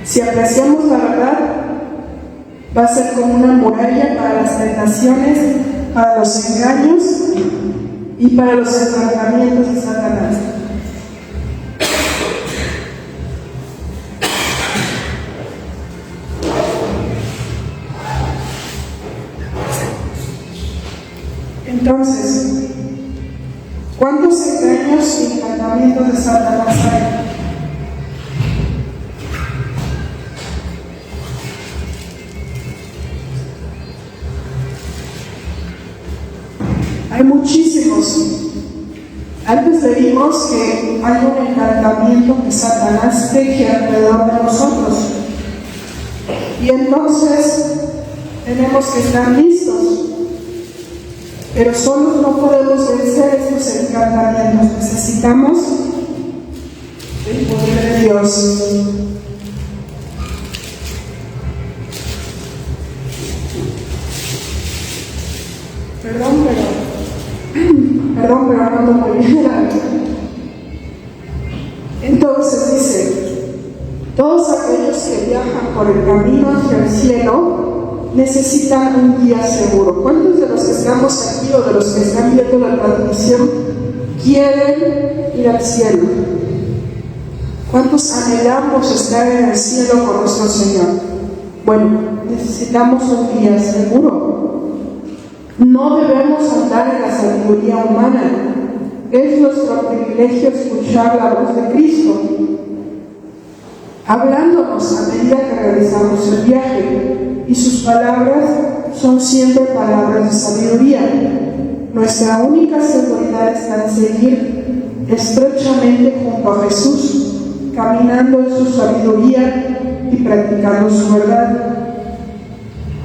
Si apreciamos la verdad, va a ser como una muralla para las tentaciones, para los engaños y para los encantamientos de Satanás. Entonces, ¿cuántos engaños y encantamientos de Satanás hay? Hay muchísimos. Antes leímos que hay un encantamiento que Satanás teje alrededor de nosotros. Y entonces tenemos que estar listos. Pero solos no podemos vencer estos encantamientos. Necesitamos el poder de Dios. Perdón, pero no muy bien. Entonces dice, todos aquellos que viajan por el camino hacia el cielo necesitan un guía seguro. ¿Cuántos de los que estamos aquí o de los que están viendo la transmisión quieren ir al cielo? ¿Cuántos anhelamos estar en el cielo con nuestro Señor? Bueno, necesitamos un guía seguro. No debemos andar en la sabiduría humana. Es nuestro privilegio escuchar la voz de Cristo, hablándonos a medida que realizamos el viaje, y sus palabras son siempre palabras de sabiduría. Nuestra única seguridad está en seguir estrechamente junto a Jesús, caminando en su sabiduría y practicando su verdad.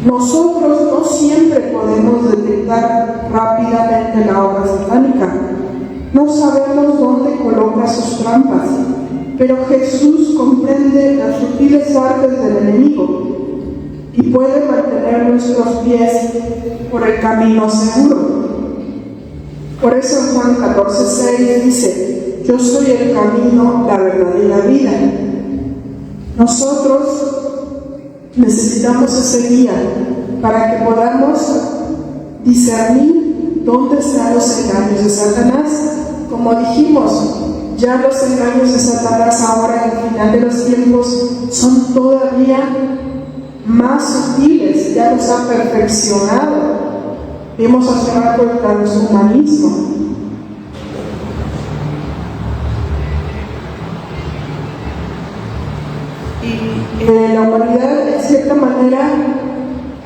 Nosotros no siempre podemos detectar rápidamente la obra satánica. No sabemos dónde coloca sus trampas, pero Jesús comprende las sutiles artes del enemigo y puede mantener nuestros pies por el camino seguro. Por eso en Juan 14:6 dice: yo soy el camino, la verdad y la vida. Nosotros necesitamos ese guía para que podamos discernir dónde están los engaños de Satanás. Como dijimos, ya los engaños de Satanás ahora en el final de los tiempos son todavía más sutiles, ya los ha perfeccionado. Vimos hace rato el transhumanismo. Y la humanidad, de cierta manera,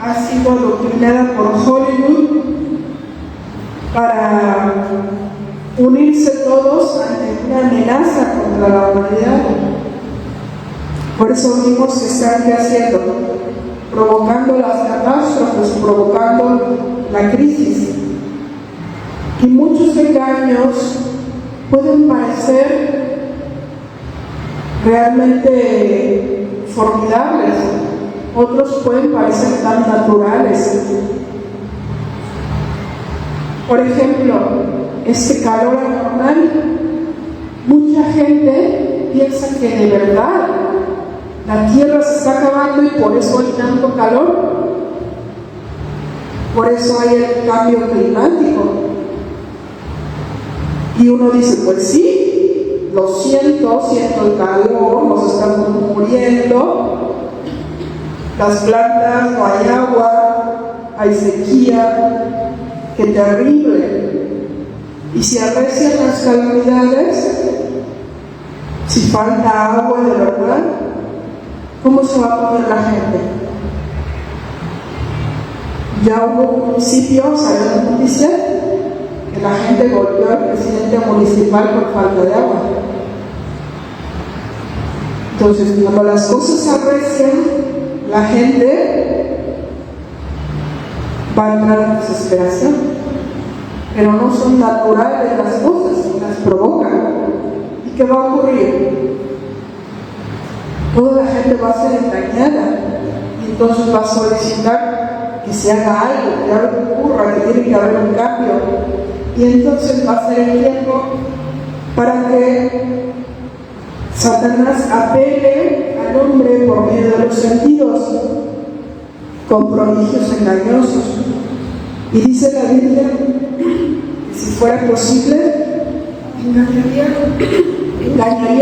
ha sido adoctrinada por Hollywood para unirse todos ante una amenaza contra la humanidad. Por eso vimos que están haciendo, provocando las catástrofes, provocando la crisis. Y muchos engaños pueden parecer realmente formidables, otros pueden parecer tan naturales. Por ejemplo, este calor anormal Mucha gente piensa que de verdad la tierra se está acabando y por eso hay tanto calor, por eso hay el cambio climático. Y uno dice, pues sí, lo siento el calor, nos estamos muriendo, las plantas, no hay agua, hay sequía, qué terrible. Y si arrecian las calamidades, si falta agua de verdad, ¿cómo se va a poner la gente? Ya hubo municipios, salió la noticia, que la gente golpeó al presidente municipal por falta de agua. Entonces, cuando las cosas arrecian, la gente va a entrar en desesperación. Pero no son naturales las cosas, las provocan. ¿Y qué va a ocurrir? Toda la gente va a ser engañada y entonces va a solicitar que se haga algo, que algo ocurra, que tiene que haber un cambio. Y entonces va a ser el tiempo para que Satanás apele al hombre por medio de los sentidos con prodigios engañosos. Y dice la Biblia que si fuera posible, engañaría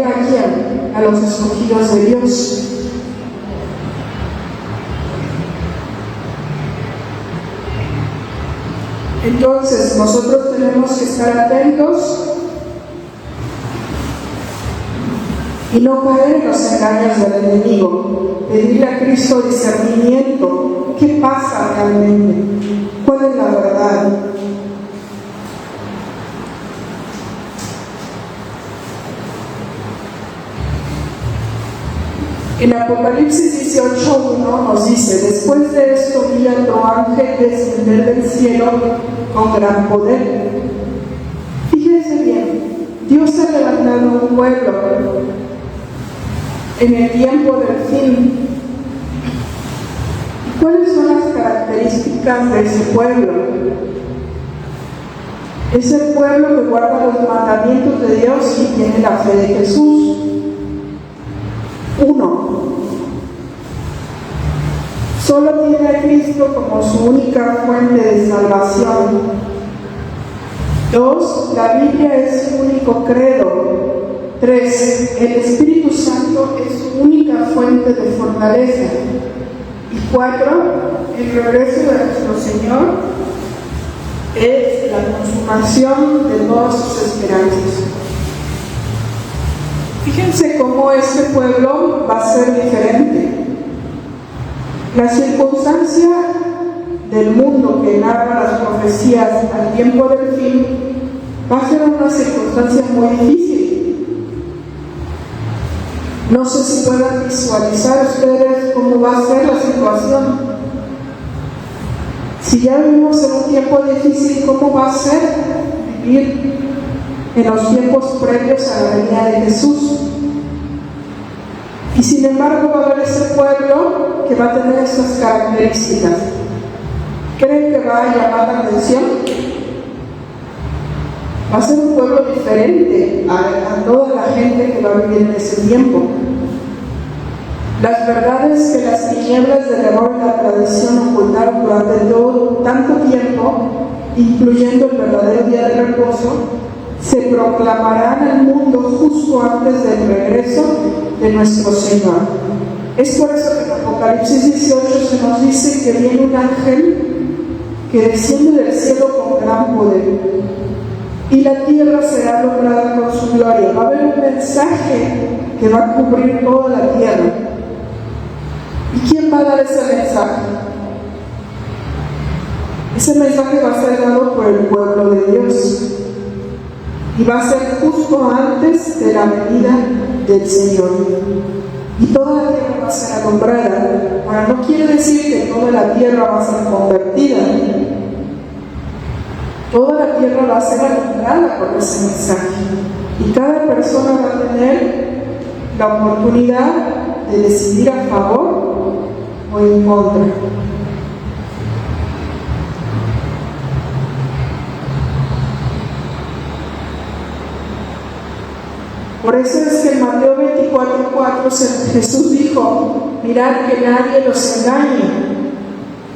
a quién? A los escogidos de Dios. Entonces, nosotros tenemos que estar atentos y no caer en los engaños del enemigo. Pedirle a Cristo discernimiento. ¿Qué pasa realmente? ¿Cuál es la verdad? En Apocalipsis 18:1 nos dice: después de esto vi a otro ángel descender del cielo con gran poder. Fíjense bien, Dios ha levantado un pueblo en el tiempo del fin. ¿Cuáles son las características de ese pueblo? Es el pueblo que guarda los mandamientos de Dios y tiene la fe de Jesús. 1. Solo tiene a Cristo como su única fuente de salvación. 2. La Biblia es su único credo. 3. El Espíritu Santo es su única fuente de fortaleza. Y 4. El regreso de nuestro Señor es la consumación de todas sus esperanzas. Fíjense cómo este pueblo va a ser diferente. La circunstancia del mundo que narra las profecías al tiempo del fin va a ser una circunstancia muy difícil. No sé si puedan visualizar ustedes cómo va a ser la situación. Si ya vivimos en un tiempo difícil, ¿cómo va a ser vivir en los tiempos previos a la venida de Jesús? Y sin embargo va a haber ese pueblo que va a tener estas características. ¿Creen que va a llamar la atención? Va a ser un pueblo diferente a toda la gente que va a vivir en ese tiempo. Las verdades que las tinieblas del error y la tradición ocultaron durante tanto tiempo, incluyendo el verdadero día de reposo, se proclamarán al mundo justo antes del regreso de nuestro Señor. Es por eso que en Apocalipsis 18 se nos dice que viene un ángel que desciende del cielo con gran poder y la tierra será alumbrada con su gloria. Va a haber un mensaje que va a cubrir toda la tierra. ¿Y quién va a dar ese mensaje? Ese mensaje va a ser dado por el pueblo de Dios. Y va a ser justo antes de la venida del Señor. Y toda la tierra va a ser alumbrada. Ahora, no quiere decir que toda la tierra va a ser convertida. Toda la tierra va a ser alumbrada por ese mensaje. Y cada persona va a tener la oportunidad de decidir a favor o en contra. Por eso es que en Mateo 24:4 Jesús dijo: mirad que nadie los engañe,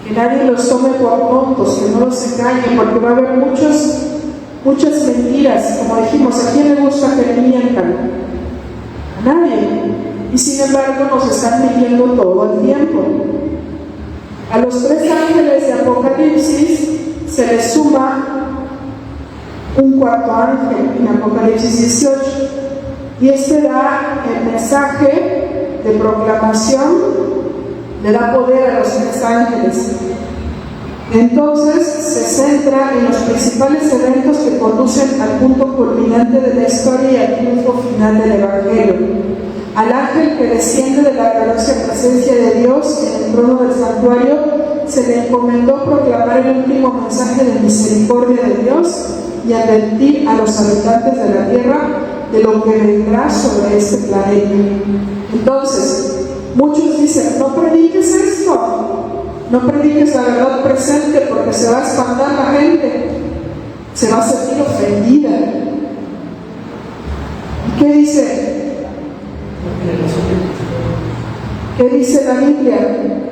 que nadie los tome por tontos, que no los engañe, porque va a haber muchas mentiras. Como dijimos, ¿a quién le gusta que le mientan? A nadie. Y sin embargo nos están mintiendo todo el tiempo. A los 3 ángeles de Apocalipsis se les suma un 4º ángel en Apocalipsis 18, y este da el mensaje de proclamación, le da poder a los 3 ángeles. Entonces se centra en los principales eventos que conducen al punto culminante de la historia y al triunfo final del Evangelio. Al ángel que desciende de la gloriosa presencia de Dios en el trono del santuario se le encomendó proclamar el último mensaje de misericordia de Dios y advertir a los habitantes de la tierra de lo que vendrá sobre este planeta. Entonces, muchos dicen: no prediques esto, no prediques la verdad presente, porque se va a espantar la gente, se va a sentir ofendida. ¿Y qué dice? ¿Qué dice la Biblia?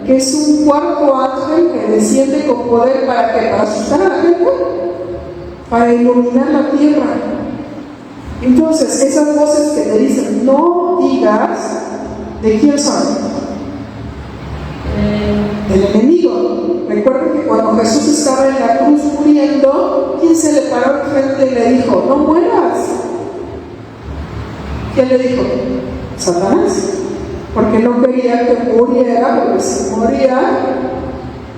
Que es un 4º ángel que desciende con poder ¿para qué? Para asustar a la gente, para iluminar la tierra. Entonces, esas voces que te dicen no digas, ¿de quién son? Del enemigo. Recuerden que cuando Jesús estaba en la cruz muriendo, ¿quién se le paró enfrente y le dijo: no mueras? ¿Quién le dijo? Satanás. Porque no quería que muriera, porque si moría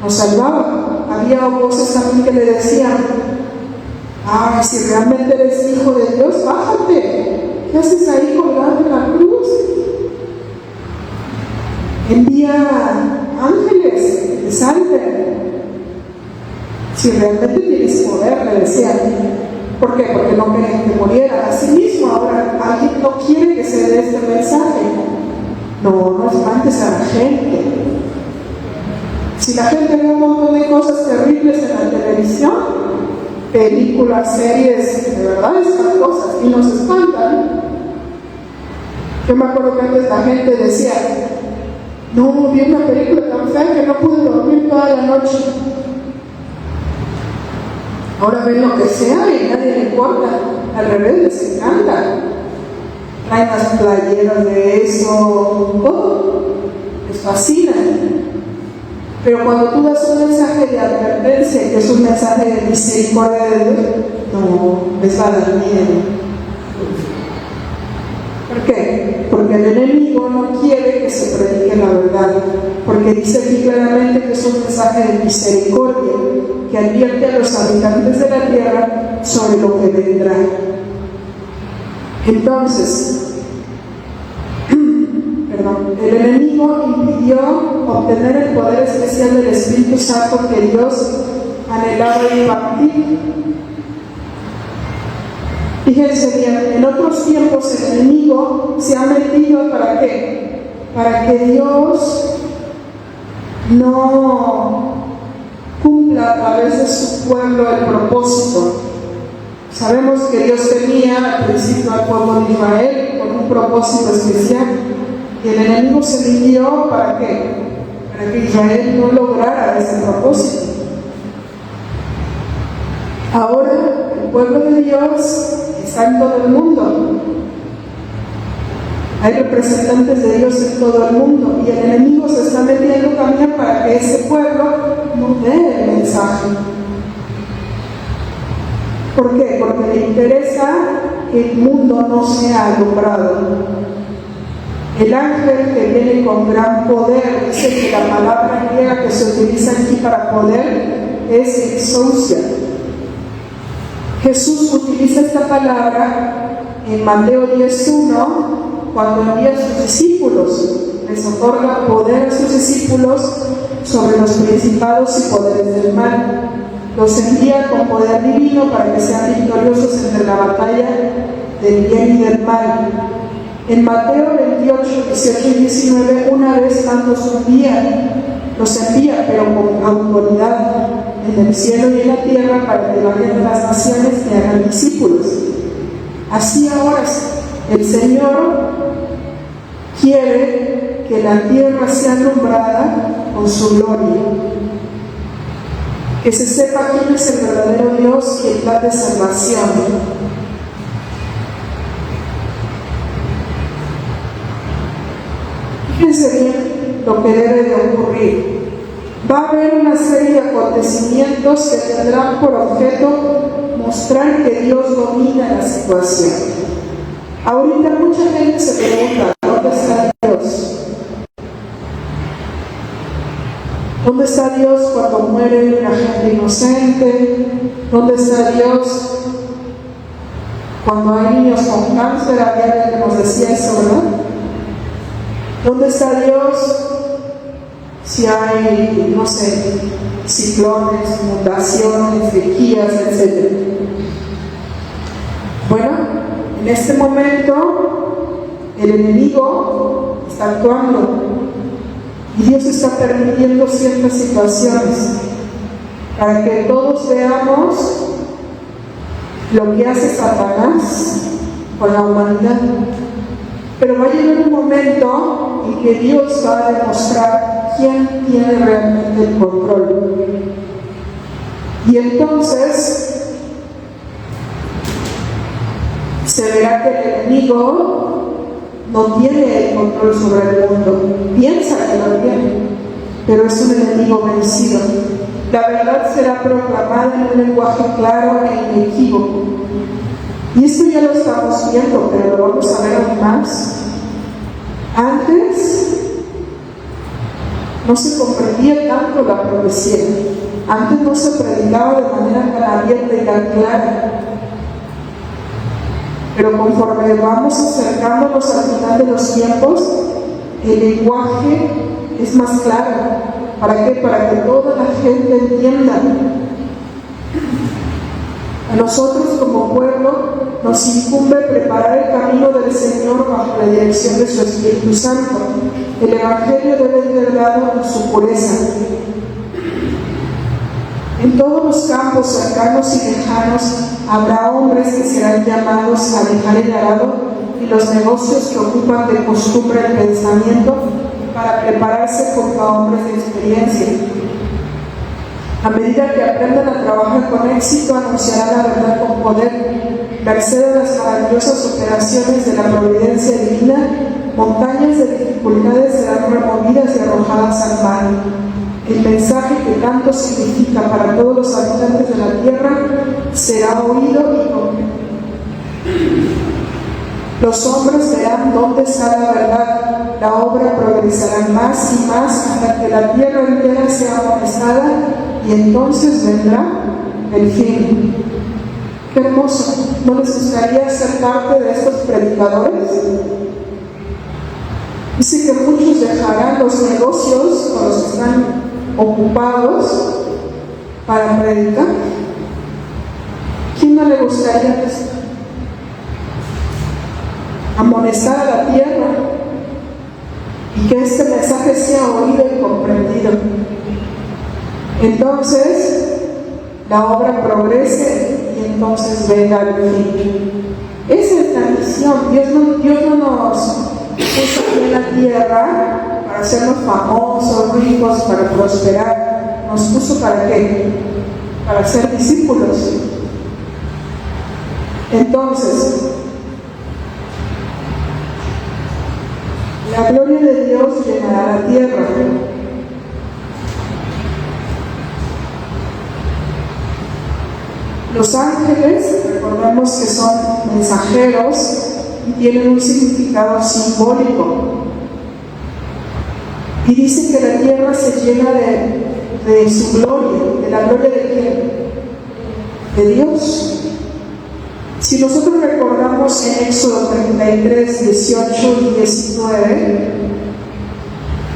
nos salvaba. Había voces también que le decían: ay, si realmente eres hijo de Dios, bájate. ¿Qué haces ahí colgado en la cruz? Envía ángeles que te salven. Si realmente tienes poder, le decían. ¿Por qué? Porque no querían que muriera. Asimismo, ahora alguien no quiere que se dé este mensaje. No espantes a la gente. Si la gente ve un montón de cosas terribles en la televisión, películas, series, de verdad espantosas, y nos espantan. Yo me acuerdo que antes la gente decía: no, vi una película tan fea que no pude dormir toda la noche. Ahora ven lo que sea y nadie le importa. Al revés, les encanta. Traen las playeras de eso, todo. Les fascina. Pero cuando tú das un mensaje de advertencia, que es un mensaje de misericordia de Dios, no, les va a dar miedo. ¿Por qué? Porque el enemigo no quiere que se predique la verdad. Porque dice aquí claramente que es un mensaje de misericordia, que advierte a los habitantes de la tierra sobre lo que vendrá. Entonces, el enemigo impidió obtener el poder especial del Espíritu Santo que Dios anhelaba impartir. Fíjense bien, en otros tiempos el enemigo se ha metido ¿para qué? Para que Dios no cumpla a través de su pueblo el propósito. Sabemos que Dios tenía al principio al pueblo de Israel con un propósito especial, y el enemigo se midió ¿para qué? Para que Israel no lograra ese propósito. Ahora el pueblo de Dios está en todo el mundo. Hay representantes de Dios en todo el mundo, y el enemigo se está metiendo también para que ese pueblo no dé el mensaje. ¿Por qué? Porque le interesa que el mundo no sea alumbrado. El ángel que viene con gran poder, dice que la palabra griega que se utiliza aquí para poder es exousia. Jesús utiliza esta palabra en Mateo 10:1 cuando envía a sus discípulos. Les otorga poder a sus discípulos sobre los principados y poderes del mal. Los envía con poder divino para que sean victoriosos entre la batalla del bien y del mal. En Mateo 28, 18 y 19, una vez más los envía, pero con autoridad en el cielo y en la tierra, para que vayan a las naciones y hagan discípulos. Así ahora El Señor quiere que la tierra sea alumbrada con su gloria, que se sepa quién es el verdadero Dios y el plan de salvación. Fíjense bien lo que debe de ocurrir. Va a haber una serie de acontecimientos que tendrán por objeto mostrar que Dios domina la situación. Ahorita mucha gente se pregunta, ¿dónde está Dios? ¿Dónde está Dios cuando muere una gente inocente? ¿Dónde está Dios cuando hay niños con cáncer? Había alguien que nos decía eso, ¿verdad? ¿Dónde está Dios si hay, no sé, ciclones, inundaciones, sequías, etc.? Bueno, en este momento el enemigo está actuando y Dios está permitiendo ciertas situaciones para que todos veamos lo que hace Satanás con la humanidad. Pero va a llegar un momento en que Dios va a demostrar quién tiene realmente el control. Y entonces se verá que el enemigo no tiene el control sobre el mundo. Piensa que lo tiene, pero es un enemigo vencido. La verdad será proclamada en un lenguaje claro e inequívoco. Y esto ya lo estamos viendo, pero lo vamos a ver aún más. Antes no se comprendía tanto la profecía. Antes no se predicaba de manera tan abierta y tan clara. Pero conforme vamos acercándonos al final de los tiempos, el lenguaje es más claro. ¿Para qué? Para que toda la gente entienda. A nosotros como pueblo nos incumbe preparar el camino del Señor bajo la dirección de su Espíritu Santo. El Evangelio debe ser dado en su pureza. En todos los campos cercanos y lejanos habrá hombres que serán llamados a dejar el arado y los negocios que ocupan de costumbre el pensamiento para prepararse como hombres de experiencia. A medida que aprendan a trabajar con éxito, anunciarán la verdad con poder, merced a las maravillosas operaciones de la providencia divina. Montañas de dificultades serán removidas y arrojadas al mar. El mensaje que tanto significa para todos los habitantes de la tierra será oído y comprendido. Los hombres verán dónde está la verdad. La obra progresará más y más hasta que la tierra entera sea amonestada, y entonces vendrá el fin. Qué hermoso. ¿No les gustaría ser parte de estos predicadores? Dice que muchos dejarán los negocios con los que están ocupados para predicar. ¿Quién no le gustaría esto? Amonestar a la tierra y que este mensaje sea oído y comprendido. Entonces la obra progrese y entonces venga el fin. Esa es la misión. Dios no nos puso aquí en la tierra para hacernos famosos, ricos, para prosperar. Nos puso ¿para qué? Para ser discípulos. Entonces, la gloria de Dios llenará la tierra. Los ángeles, recordemos que son mensajeros y tienen un significado simbólico. Y dice que la tierra se llena de su gloria. ¿De la gloria de quién? De Dios. Si nosotros recordamos en Éxodo 33, 18 y 19,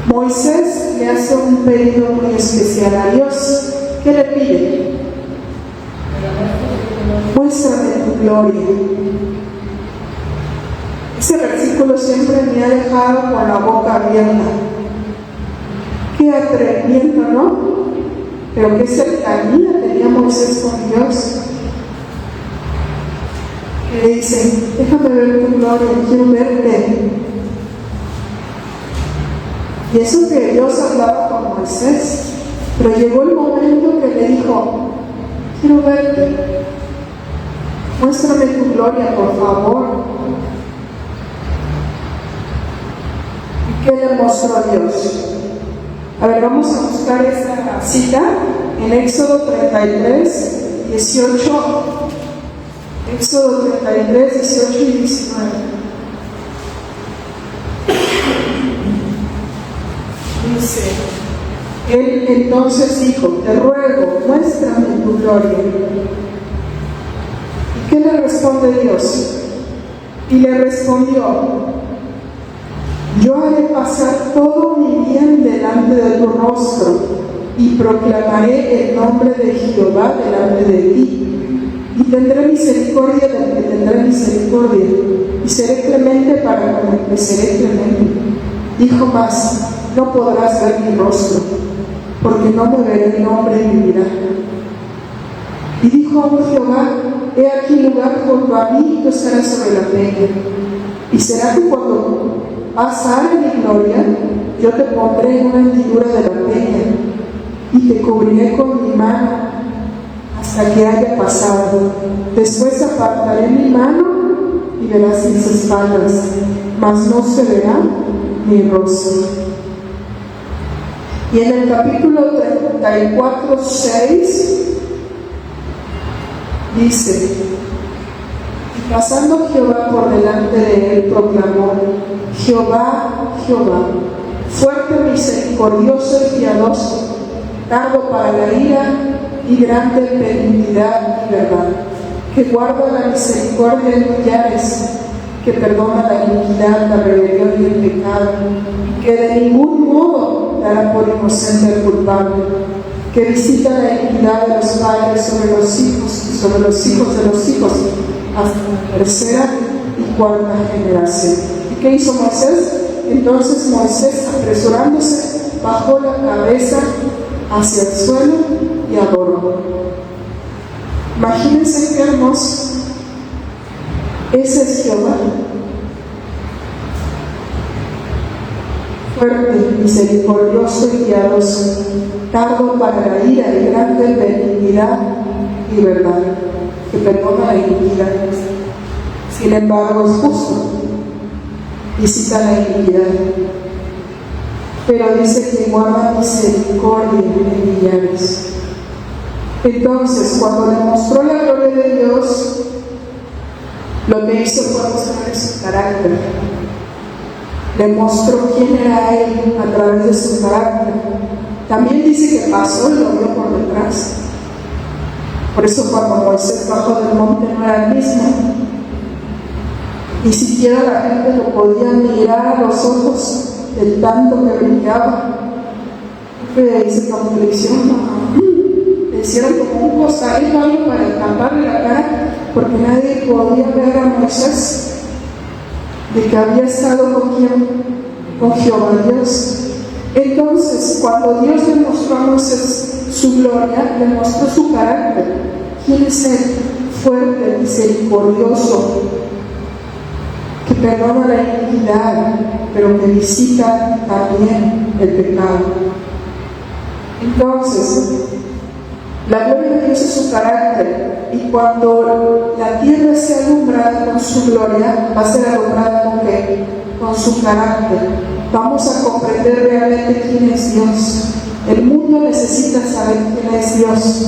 Moisés le hace un pedido muy especial a Dios. ¿Qué le pide? Muéstrame tu gloria. Ese versículo siempre me ha dejado con la boca abierta. Qué atrevimiento, ¿no? Pero qué cercanía tenía Moisés con Dios. le dice: déjame ver tu gloria, quiero verte. Y eso que Dios hablaba con Moisés, pero llegó el momento que le dijo: quiero verte, muéstrame tu gloria, por favor. ¿Y qué le mostró a Dios? A ver, vamos a buscar esta cita en Éxodo 33, 18. Éxodo 33, 18 y 19. Dice: él entonces dijo: te ruego, muéstrame tu gloria. ¿Y qué le responde Dios? Y le respondió: yo haré pasar todo mi bien delante de tu rostro, y proclamaré el nombre de Jehová delante de ti. Y tendré misericordia del que tendré misericordia, y seré clemente para con el que seré clemente. Dijo más: no podrás ver mi rostro, porque no me veré el hombre y vivirá. Y dijo aún Jehová: he aquí lugar junto a mí, tú estarás sobre la peña. Y será que cuando pasare mi gloria, yo te pondré en una hendidura de la peña, y te cubriré con mi mano hasta que haya pasado. Después apartaré mi mano y verás mis espaldas, mas no se verá mi rostro. Y en el capítulo 34, 6 dice: y pasando Jehová por delante de él, proclamó: Jehová, Jehová, fuerte, misericordioso y piadoso, tardo para la ira y grande en benignidad y verdad, que guarda la misericordia en millares, que perdona la iniquidad, la rebelión y el pecado, y que de ningún modo dará por inocente al culpable, que visita la iniquidad de los padres sobre los hijos y sobre los hijos de los hijos, hasta la tercera y cuarta generación. ¿Y qué hizo Moisés? Entonces Moisés, apresurándose, bajó la cabeza hacia el suelo y adoró. Imagínense qué hermoso. Ese es Jehová, fuerte, misericordioso y piadoso, tardo para la ira y grande en benignidad y verdad, que perdona la iniquidad. Sin embargo, es justo, visita la iniquidad, pero dice que guarda misericordia en millares. Entonces, cuando le mostró la gloria de Dios, lo que hizo fue mostrar su carácter. Le mostró quién era él a través de su carácter. También dice que pasó y lo vio por detrás. Por eso cuando Moisés bajó del monte no era el mismo. Ni siquiera la gente lo podía mirar a los ojos del tanto que brillaba. Le hice conflicción, le hicieron como un costalito, algo para taparle la cara, porque nadie podía ver a Moisés de que había estado con quién, con Jehová Dios. Entonces, cuando Dios le mostró a Moisés su gloria, le mostró su carácter. ¿Quién es él? Fuerte, misericordioso, que perdona la iniquidad, pero que visita también el pecado. Entonces, la gloria de Dios es su carácter, y cuando la tierra sea alumbrada con su gloria, va a ser alumbrada ¿con qué? Con su carácter. Vamos a comprender realmente quién es Dios. El mundo necesita saber quién es Dios,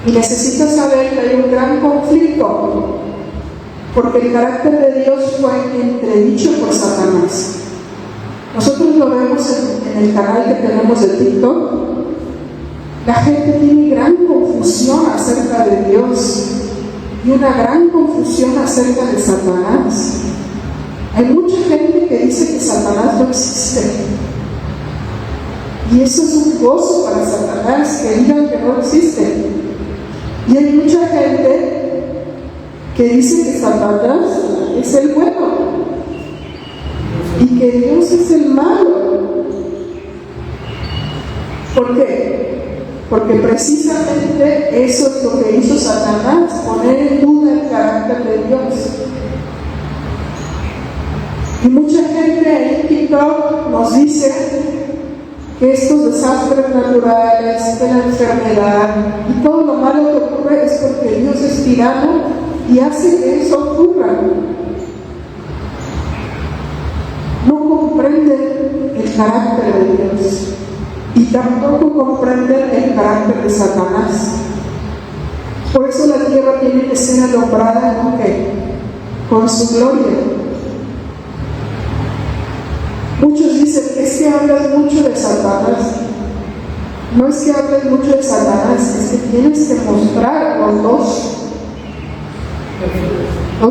y necesita saber que hay un gran conflicto, porque el carácter de Dios fue entredicho por Satanás. Nosotros lo vemos en el canal que tenemos de TikTok. La gente tiene gran confusión acerca de Dios y una gran confusión acerca de Satanás. Hay mucha gente que dice que Satanás no existe, y eso es un gozo para Satanás, que digan que no existe. Y hay mucha gente que dice que Satanás es el bueno y que Dios es el malo. ¿Por qué? porque precisamente eso es lo que hizo Satanás, poner en duda el carácter de Dios. Y mucha gente en TikTok nos dice que estos desastres naturales, que la enfermedad y todo lo malo que ocurre es porque Dios es tirano y hace que eso ocurra. No comprenden el carácter de Dios y tampoco comprenden el carácter de Satanás. Por eso la tierra tiene que ser alumbrada ¿con qué? Con su gloria. Muchos dicen, es que hablas mucho de Satanás. No es que hables mucho de Satanás, es que tienes que mostrar los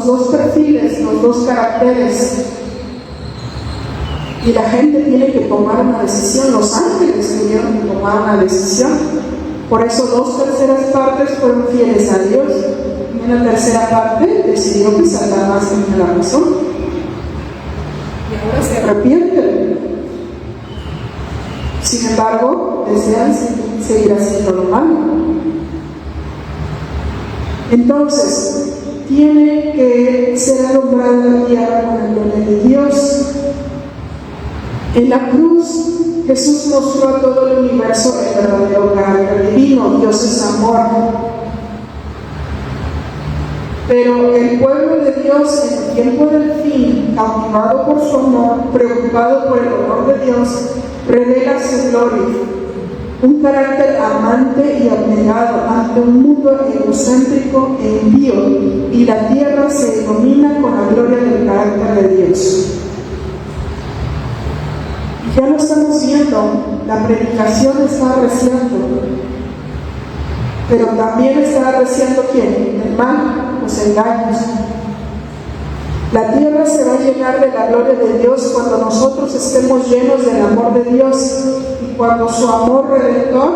dos perfiles, los dos caracteres. Y la gente tiene que tomar una decisión. Los ángeles tuvieron que tomar una decisión. Por eso 2/3 partes fueron fieles a Dios. Y una tercera parte decidió que Satanás tenía la razón. Y ahora se arrepienten. Sin embargo, desean seguir haciendo lo malo. Entonces, tiene que ser alumbrada la tierra con la gloria de Dios. En la cruz, Jesús mostró a todo el universo el verdadero carácter divino. Dios es amor. Pero el pueblo de Dios, en el tiempo del fin, cautivado por su amor, preocupado por el honor de Dios, revela su gloria. Un carácter amante y abnegado ante un mundo egocéntrico e impío, y la tierra se ilumina con la gloria del carácter de Dios. Ya lo estamos viendo, la predicación está arreciando, pero también está arreciando ¿quién? El mal, los engaños. La tierra se va a llenar de la gloria de Dios cuando nosotros estemos llenos del amor de Dios y cuando su amor redentor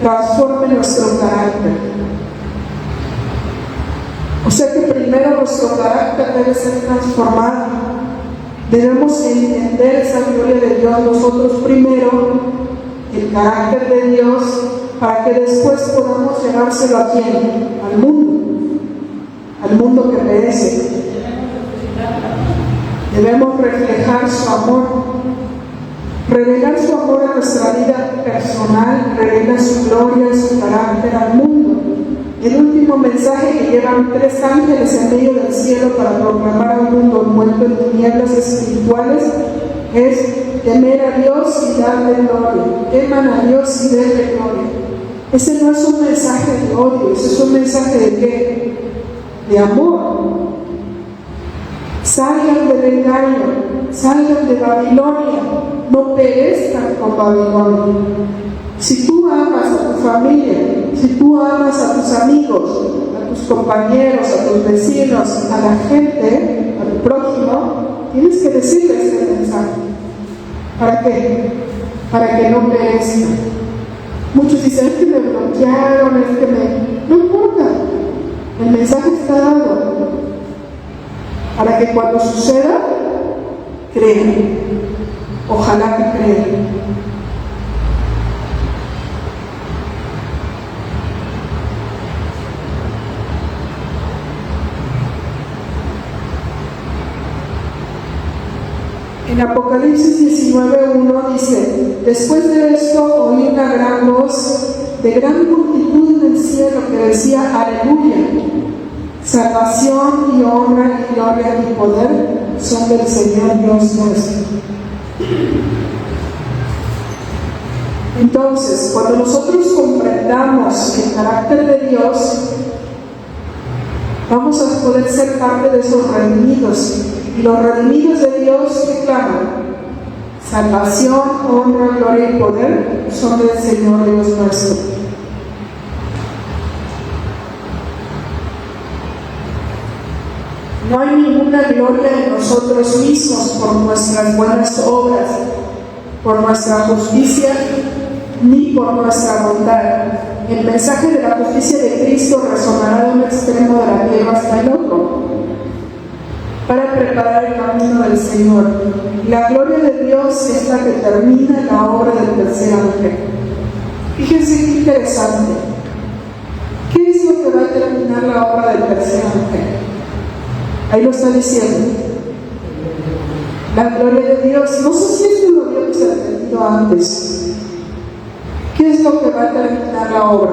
transforme nuestro carácter. O sea que primero nuestro carácter debe ser transformado. Debemos entender esa gloria de Dios nosotros primero, el carácter de Dios, para que después podamos llevárselo ¿a quién? Al mundo que perece. Debemos reflejar su amor, revelar su amor a nuestra vida personal, revelar su gloria y su carácter al mundo. El último mensaje que llevan 3 ángeles en medio del cielo para proclamar a un mundo envuelto en tinieblas espirituales es temer a Dios y darle gloria. Teman a Dios y denle gloria. Ese no es un mensaje de odio, ese es un mensaje de ¿qué? De amor. Salgan del engaño, salgan de Babilonia, no perezcan con Babilonia. Si tú amas a tu familia, si tú amas a tus amigos, a tus compañeros, a tus vecinos, a la gente, a tu prójimo, tienes que decirle este mensaje. ¿Para qué? Para que no perezcan. Muchos dicen, es que me bloquearon, es que me... No importa, el mensaje está dado. Para que cuando suceda, crean. Ojalá que crean. En Apocalipsis 19:1 dice, después de esto oí una gran voz de gran multitud en el cielo que decía, aleluya, salvación y honra y gloria y poder son del Señor Dios nuestro. Entonces, cuando nosotros comprendamos el carácter de Dios, vamos a poder ser parte de esos redimidos. Y los redimidos de Dios que claman, salvación, honra, gloria y poder son del Señor Dios nuestro. No hay ninguna gloria en nosotros mismos por nuestras buenas obras, por nuestra justicia, ni por nuestra bondad. El mensaje de la justicia de Cristo resonará de un extremo de la tierra hasta el otro, para preparar el camino del Señor. La gloria de Dios es la que termina la obra del tercer ángel. Fíjense qué interesante. ¿Qué es lo que va a terminar la obra del tercer ángel? Ahí lo está diciendo. La gloria de Dios. No sé si esto lo habíamos entendido antes. ¿Qué es lo que va a terminar la obra?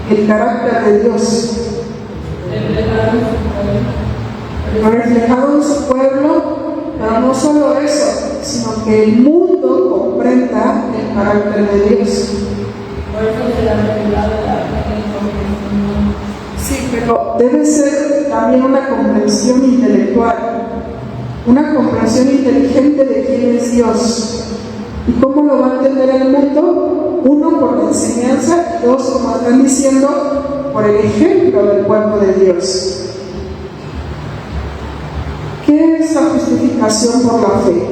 El carácter de Dios. Reflejado en su pueblo, pero no solo eso, sino que el mundo comprenda el carácter de Dios. Sí, pero debe ser también una comprensión intelectual, una comprensión inteligente de quién es Dios. ¿Y cómo lo va a entender el mundo? Uno, por la enseñanza, y dos, como están diciendo, por el ejemplo del pueblo de Dios. ¿Qué es la justificación por la fe?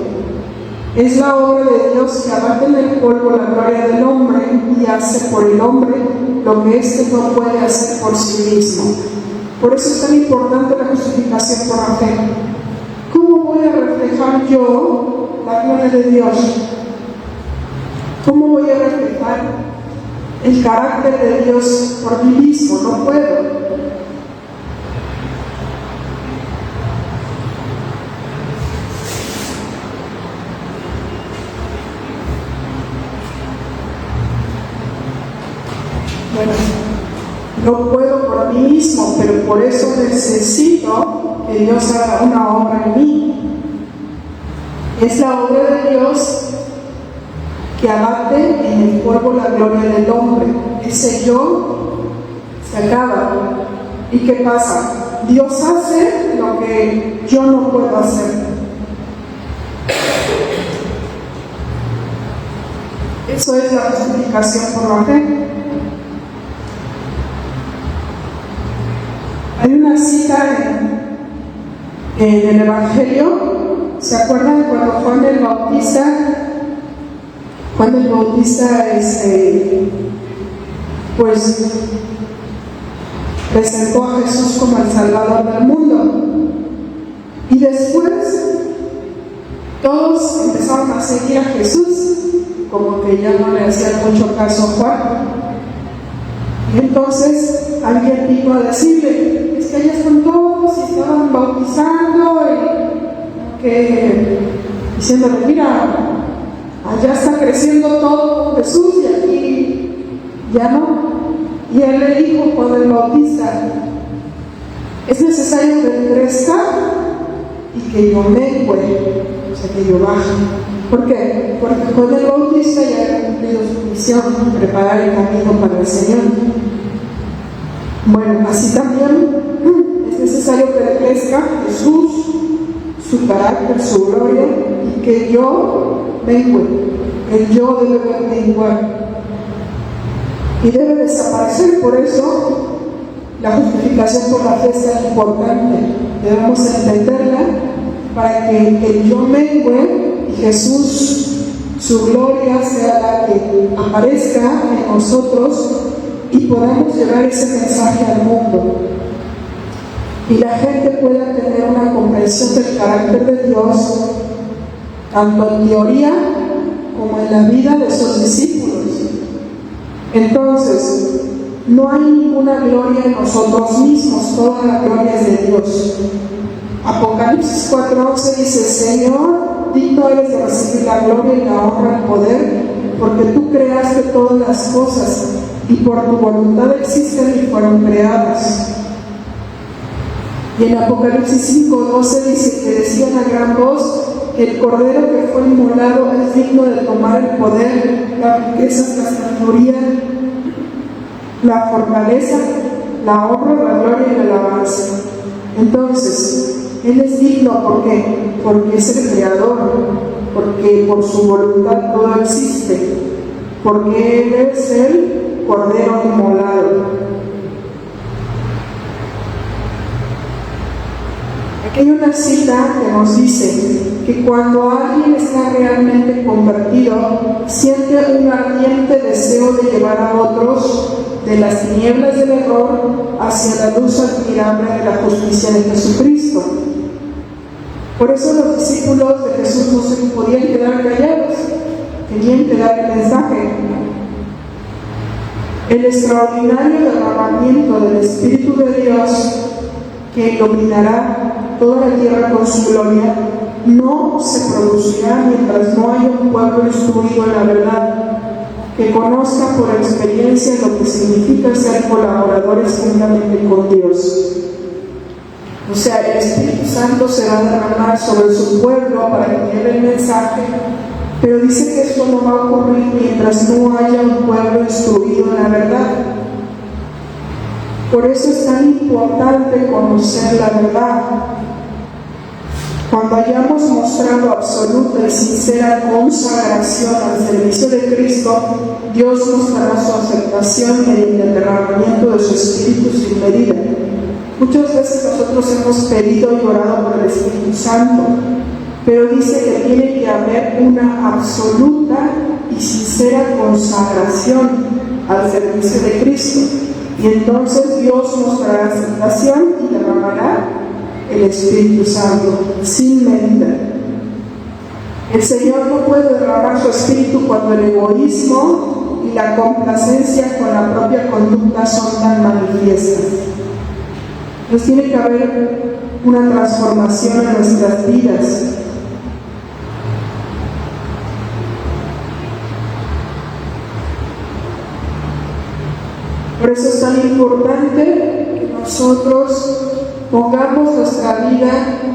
Es la obra de Dios que abate en el polvo la gloria del hombre y hace por el hombre lo que éste no puede hacer por sí mismo. Por eso es tan importante la justificación por la fe. ¿Cómo voy a reflejar yo la gloria de Dios? ¿Cómo voy a reflejar el carácter de Dios por mí mismo? No puedo. Bueno, no puedo por mí mismo, pero por eso necesito que Dios haga una obra en mí. Es la obra de Dios que abate en el polvo la gloria del hombre. Ese yo se acaba. ¿Y qué pasa? Dios hace lo que yo no puedo hacer. Eso es la justificación por la fe. Hay una cita en el Evangelio. ¿Se acuerdan cuando Juan el Bautista presentó a Jesús como el Salvador del mundo? Y después todos empezaron a seguir a Jesús, como que ya no le hacían mucho caso a Juan. Y entonces alguien vino a decirle: es que allá están todos y estaban bautizando y diciéndole: mira, allá está creciendo todo con Jesús y aquí ya no. Y él le dijo cuando el Bautista: es necesario que crezca y que yo mengue, o sea, que yo baje. ¿Por qué? Porque Juan el Bautista ya había cumplido su misión, preparar el camino para el Señor. Bueno, así también es necesario que crezca Jesús, su carácter, su gloria, y que yo mengue. El yo debe menguar y debe desaparecer. Por eso la justificación por la fe es tan importante. Debemos entenderla para que el yo mengue y Jesús, su gloria, sea la que aparezca en nosotros y podamos llevar ese mensaje al mundo. Y la gente pueda tener una comprensión del carácter de Dios, tanto en teoría como en la vida de sus discípulos. Entonces, no hay ninguna gloria en nosotros mismos, toda la gloria es de Dios. Apocalipsis 4:11 dice: Señor, digno eres de recibir la gloria y la honra y el poder, porque tú creaste todas las cosas y por tu voluntad existen y fueron creadas. Y en Apocalipsis 5:12 dice que decían a gran voz: el cordero que fue inmolado es digno de tomar el poder, las riquezas, la sabiduría, la fortaleza, la honra, la gloria y la alabanza. Entonces, Él es digno, ¿por qué? Porque es el creador, porque por su voluntad todo existe, porque Él es el cordero inmolado. Aquí hay una cita que nos dice que cuando alguien está realmente convertido, siente un ardiente deseo de llevar a otros de las tinieblas del error hacia la luz admirable de la justicia de Jesucristo. Por eso los discípulos de Jesús no se podían quedar callados. tenían que dar el mensaje. El extraordinario derramamiento del Espíritu de Dios que iluminará toda la tierra con su gloria no se producirá mientras no haya un pueblo instruido en la verdad, que conozca por experiencia lo que significa ser colaboradores juntamente con Dios. O sea, el Espíritu Santo se va a derramar sobre su pueblo para que lleve el mensaje, pero dice que esto no va a ocurrir mientras no haya un pueblo instruido en la verdad. Por eso es tan importante conocer la verdad. Cuando hayamos mostrado absoluta y sincera consagración al servicio de Cristo, Dios mostrará su aceptación mediante el derramamiento de su Espíritu sin medida. Muchas veces nosotros hemos pedido y orado por el Espíritu Santo, pero dice que tiene que haber una absoluta y sincera consagración al servicio de Cristo. Y entonces Dios mostrará aceptación y derramará el Espíritu Santo sin medida. El Señor no puede derramar su Espíritu cuando el egoísmo y la complacencia con la propia conducta son tan manifiestas. Entonces tiene que haber una transformación en nuestras vidas. Por eso es tan importante que nosotros pongamos nuestra vida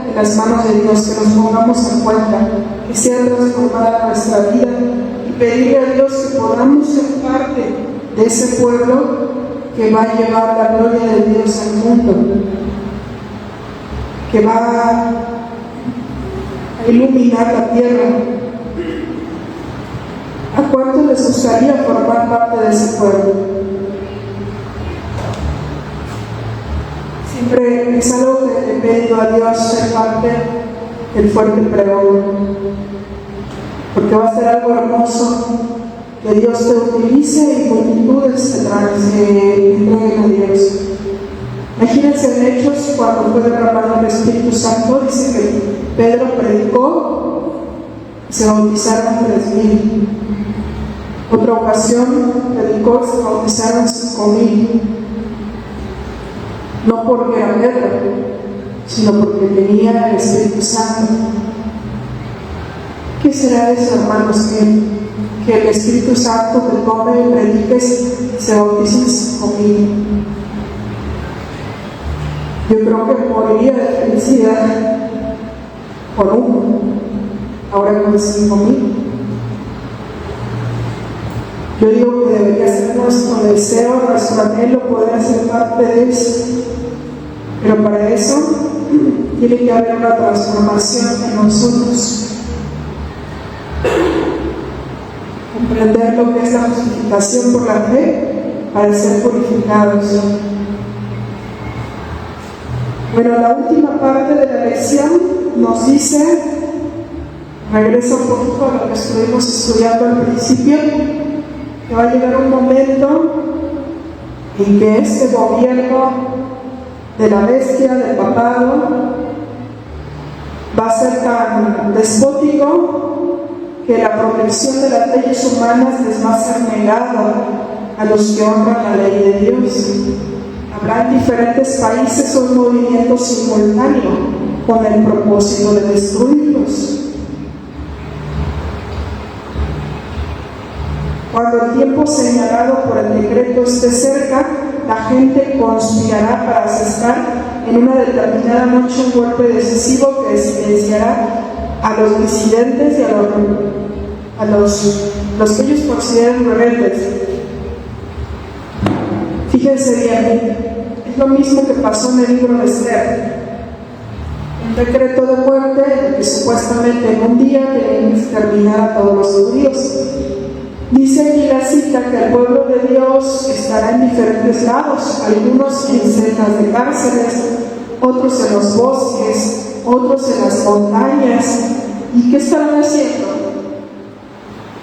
en las manos de Dios, que nos pongamos en cuenta, que sea transformada nuestra vida y pedirle a Dios que podamos ser parte de ese pueblo que va a llevar la gloria de Dios al mundo, que va a iluminar la tierra. ¿A cuántos les gustaría formar parte de ese pueblo? Siempre es algo que le he pedido a Dios, ser parte del fuerte pregón, porque va a ser algo hermoso que Dios te utilice y multitudes se entreguen a Dios. Imagínense en Hechos, cuando fue derramado el Espíritu Santo, dice que Pedro predicó y se bautizaron 3,000. Otra ocasión predicó y se bautizaron 5,000. No porque era Pedro, sino porque tenía el Espíritu Santo. ¿Qué será eso, hermanos? Que el Espíritu Santo te tome y prediques y se bauticen 5,000. Yo creo que moriría de felicidad por uno, ahora con 5,000. Yo digo que debería ser nuestro deseo, nuestro anhelo poder hacer parte de eso. Pero para eso tiene que haber una transformación en nosotros. Comprender lo que es la justificación por la fe para ser purificados. Bueno, la última parte de la lección nos dice, regresa un poquito a lo que estuvimos estudiando al principio, que va a llegar un momento en que este gobierno de la bestia, del papado, va a ser tan despótico que la protección de las leyes humanas les va a ser negada a los que honran la ley de Dios. Habrá en diferentes países un movimiento simultáneo con el propósito de destruirlos. Cuando el tiempo señalado por el decreto esté cerca, la gente conspirará para asestar en una determinada noche un golpe decisivo que silenciará a los disidentes y a los que ellos consideran rebeldes. Fíjense bien, es lo mismo que pasó en el libro de Esther. Un decreto de muerte que supuestamente en un día tenían que exterminar a todos los judíos. Dice aquí la cita que el pueblo de Dios estará en diferentes lados, algunos en celdas de cárceles, otros en los bosques, otros en las montañas. ¿Y qué estarán haciendo?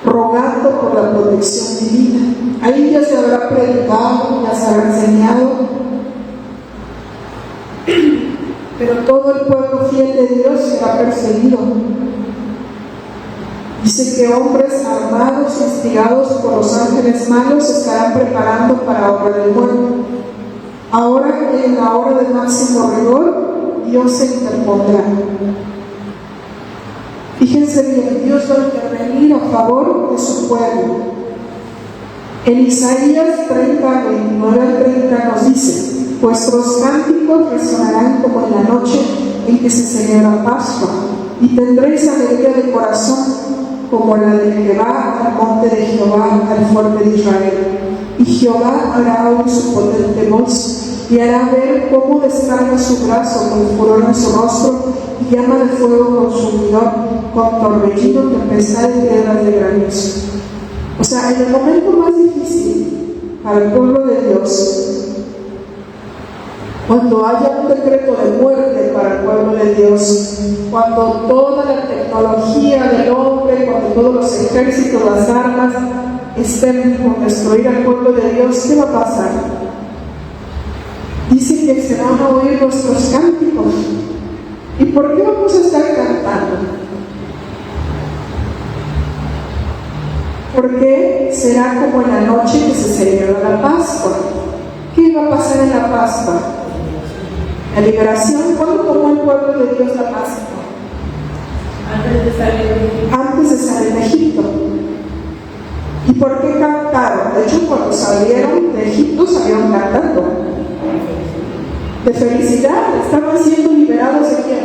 Rogando por la protección divina. Ahí ya se habrá predicado, ya se habrá enseñado, pero todo el pueblo fiel de Dios será perseguido. Dice que hombres armados, instigados por los ángeles malos, se estarán preparando para obra del muerto. Ahora, en la hora del máximo rigor, Dios se interpondrá. Fíjense bien, Dios va a intervenir a favor de su pueblo. En Isaías 30, 29 al 30 nos dice: vuestros cánticos resonarán como en la noche en que se celebra Pascua, y tendréis alegría de corazón como la del que va al monte de Jehová, al fuerte de Israel. Y Jehová hará oír su potente voz, y hará ver cómo descarga su brazo con furor en su rostro, y llama de fuego consumidor, con torbellino, tempestad y piedras de granizo. O sea, en el momento más difícil para el pueblo de Dios, cuando haya un decreto de muerte para el pueblo de Dios, cuando toda la tecnología del hombre, cuando todos los ejércitos, las armas estén por destruir al pueblo de Dios, ¿qué va a pasar? Dice que se van a oír nuestros cánticos. ¿Y por qué vamos a estar cantando? Porque será como en la noche que se celebra la Pascua. ¿Qué iba a pasar en la Pascua? La liberación. ¿Cuándo tomó el pueblo de Dios la Pascua? Antes de salir de Egipto. ¿Y por qué cantaron? De hecho, cuando salieron de Egipto, salieron cantando. De felicidad, estaban siendo liberados de quién?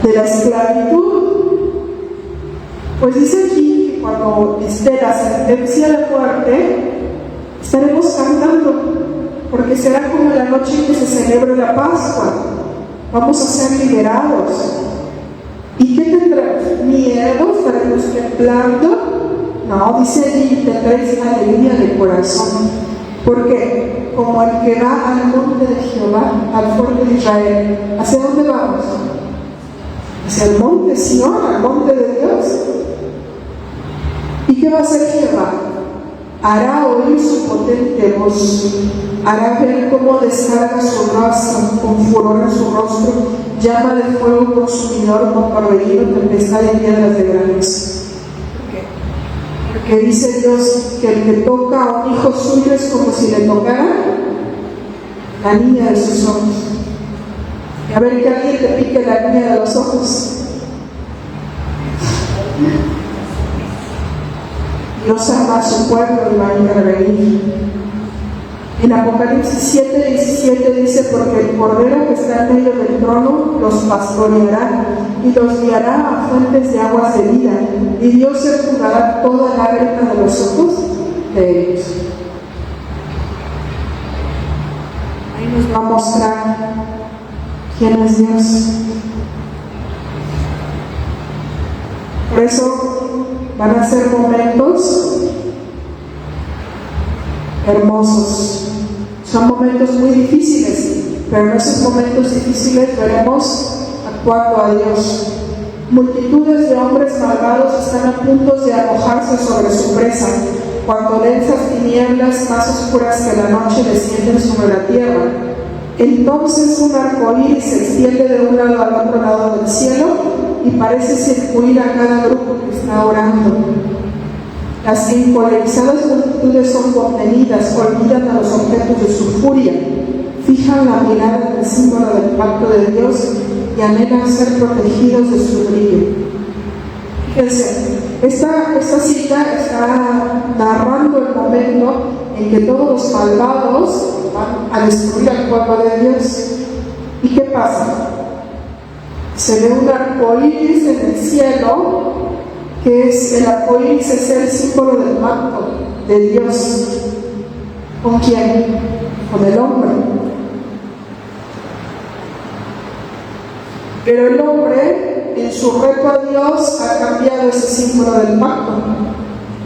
De la esclavitud. Pues dice aquí que cuando esté la sentencia de muerte, estaremos cantando, porque será como la noche en que se celebre la Pascua. Vamos a ser liberados. ¿Y qué tendremos? ¿Miedo? ¿Estaremos temblando? No, dice allí, tendréis alegría de corazón. ¿Por qué? Como el que va al monte de Jehová, al fuerte de Israel. ¿Hacia dónde vamos? Hacia el monte Sión, al monte de Dios. ¿Y qué va a hacer Jehová? Hará oír su potente voz, hará ver cómo descarga su brazo con furor en su rostro, llama de fuego consumidor con torbellino, tempestad y piedras de granizo. Porque dice Dios que el que toca a un hijo suyo es como si le tocara la niña de sus ojos. Y a ver que alguien te pique la niña de los ojos. Dios ama a su pueblo y va a intervenir. En Apocalipsis 7:17 dice: porque el cordero que está en medio del trono los pastoreará y los guiará a fuentes de aguas de vida, y Dios se enjugará toda lágrima de los ojos de ellos. Ahí nos va a mostrar quién es Dios. Por eso van a ser momentos hermosos. Son momentos muy difíciles, pero en esos momentos difíciles veremos actuando a Dios. Multitudes de hombres malvados están a punto de arrojarse sobre su presa, cuando densas tinieblas más oscuras que la noche descienden sobre la tierra. Entonces un arcoíris se extiende de un lado al otro lado del cielo y parece circuir a cada grupo que está orando. Las encolerizadas multitudes son contenidas, olvidan a los objetos de su furia, fijan la mirada en el símbolo del pacto de Dios y anhelan ser protegidos de su brillo. Fíjense, esta cita está narrando el momento en que todos los malvados van a destruir al pueblo de Dios. ¿Y qué pasa? Se ve un arcoíris en el cielo, que es el arcoíris, es el símbolo del pacto de Dios. ¿Con quién? Con el hombre. Pero el hombre, en su reto a Dios, ha cambiado ese símbolo del pacto.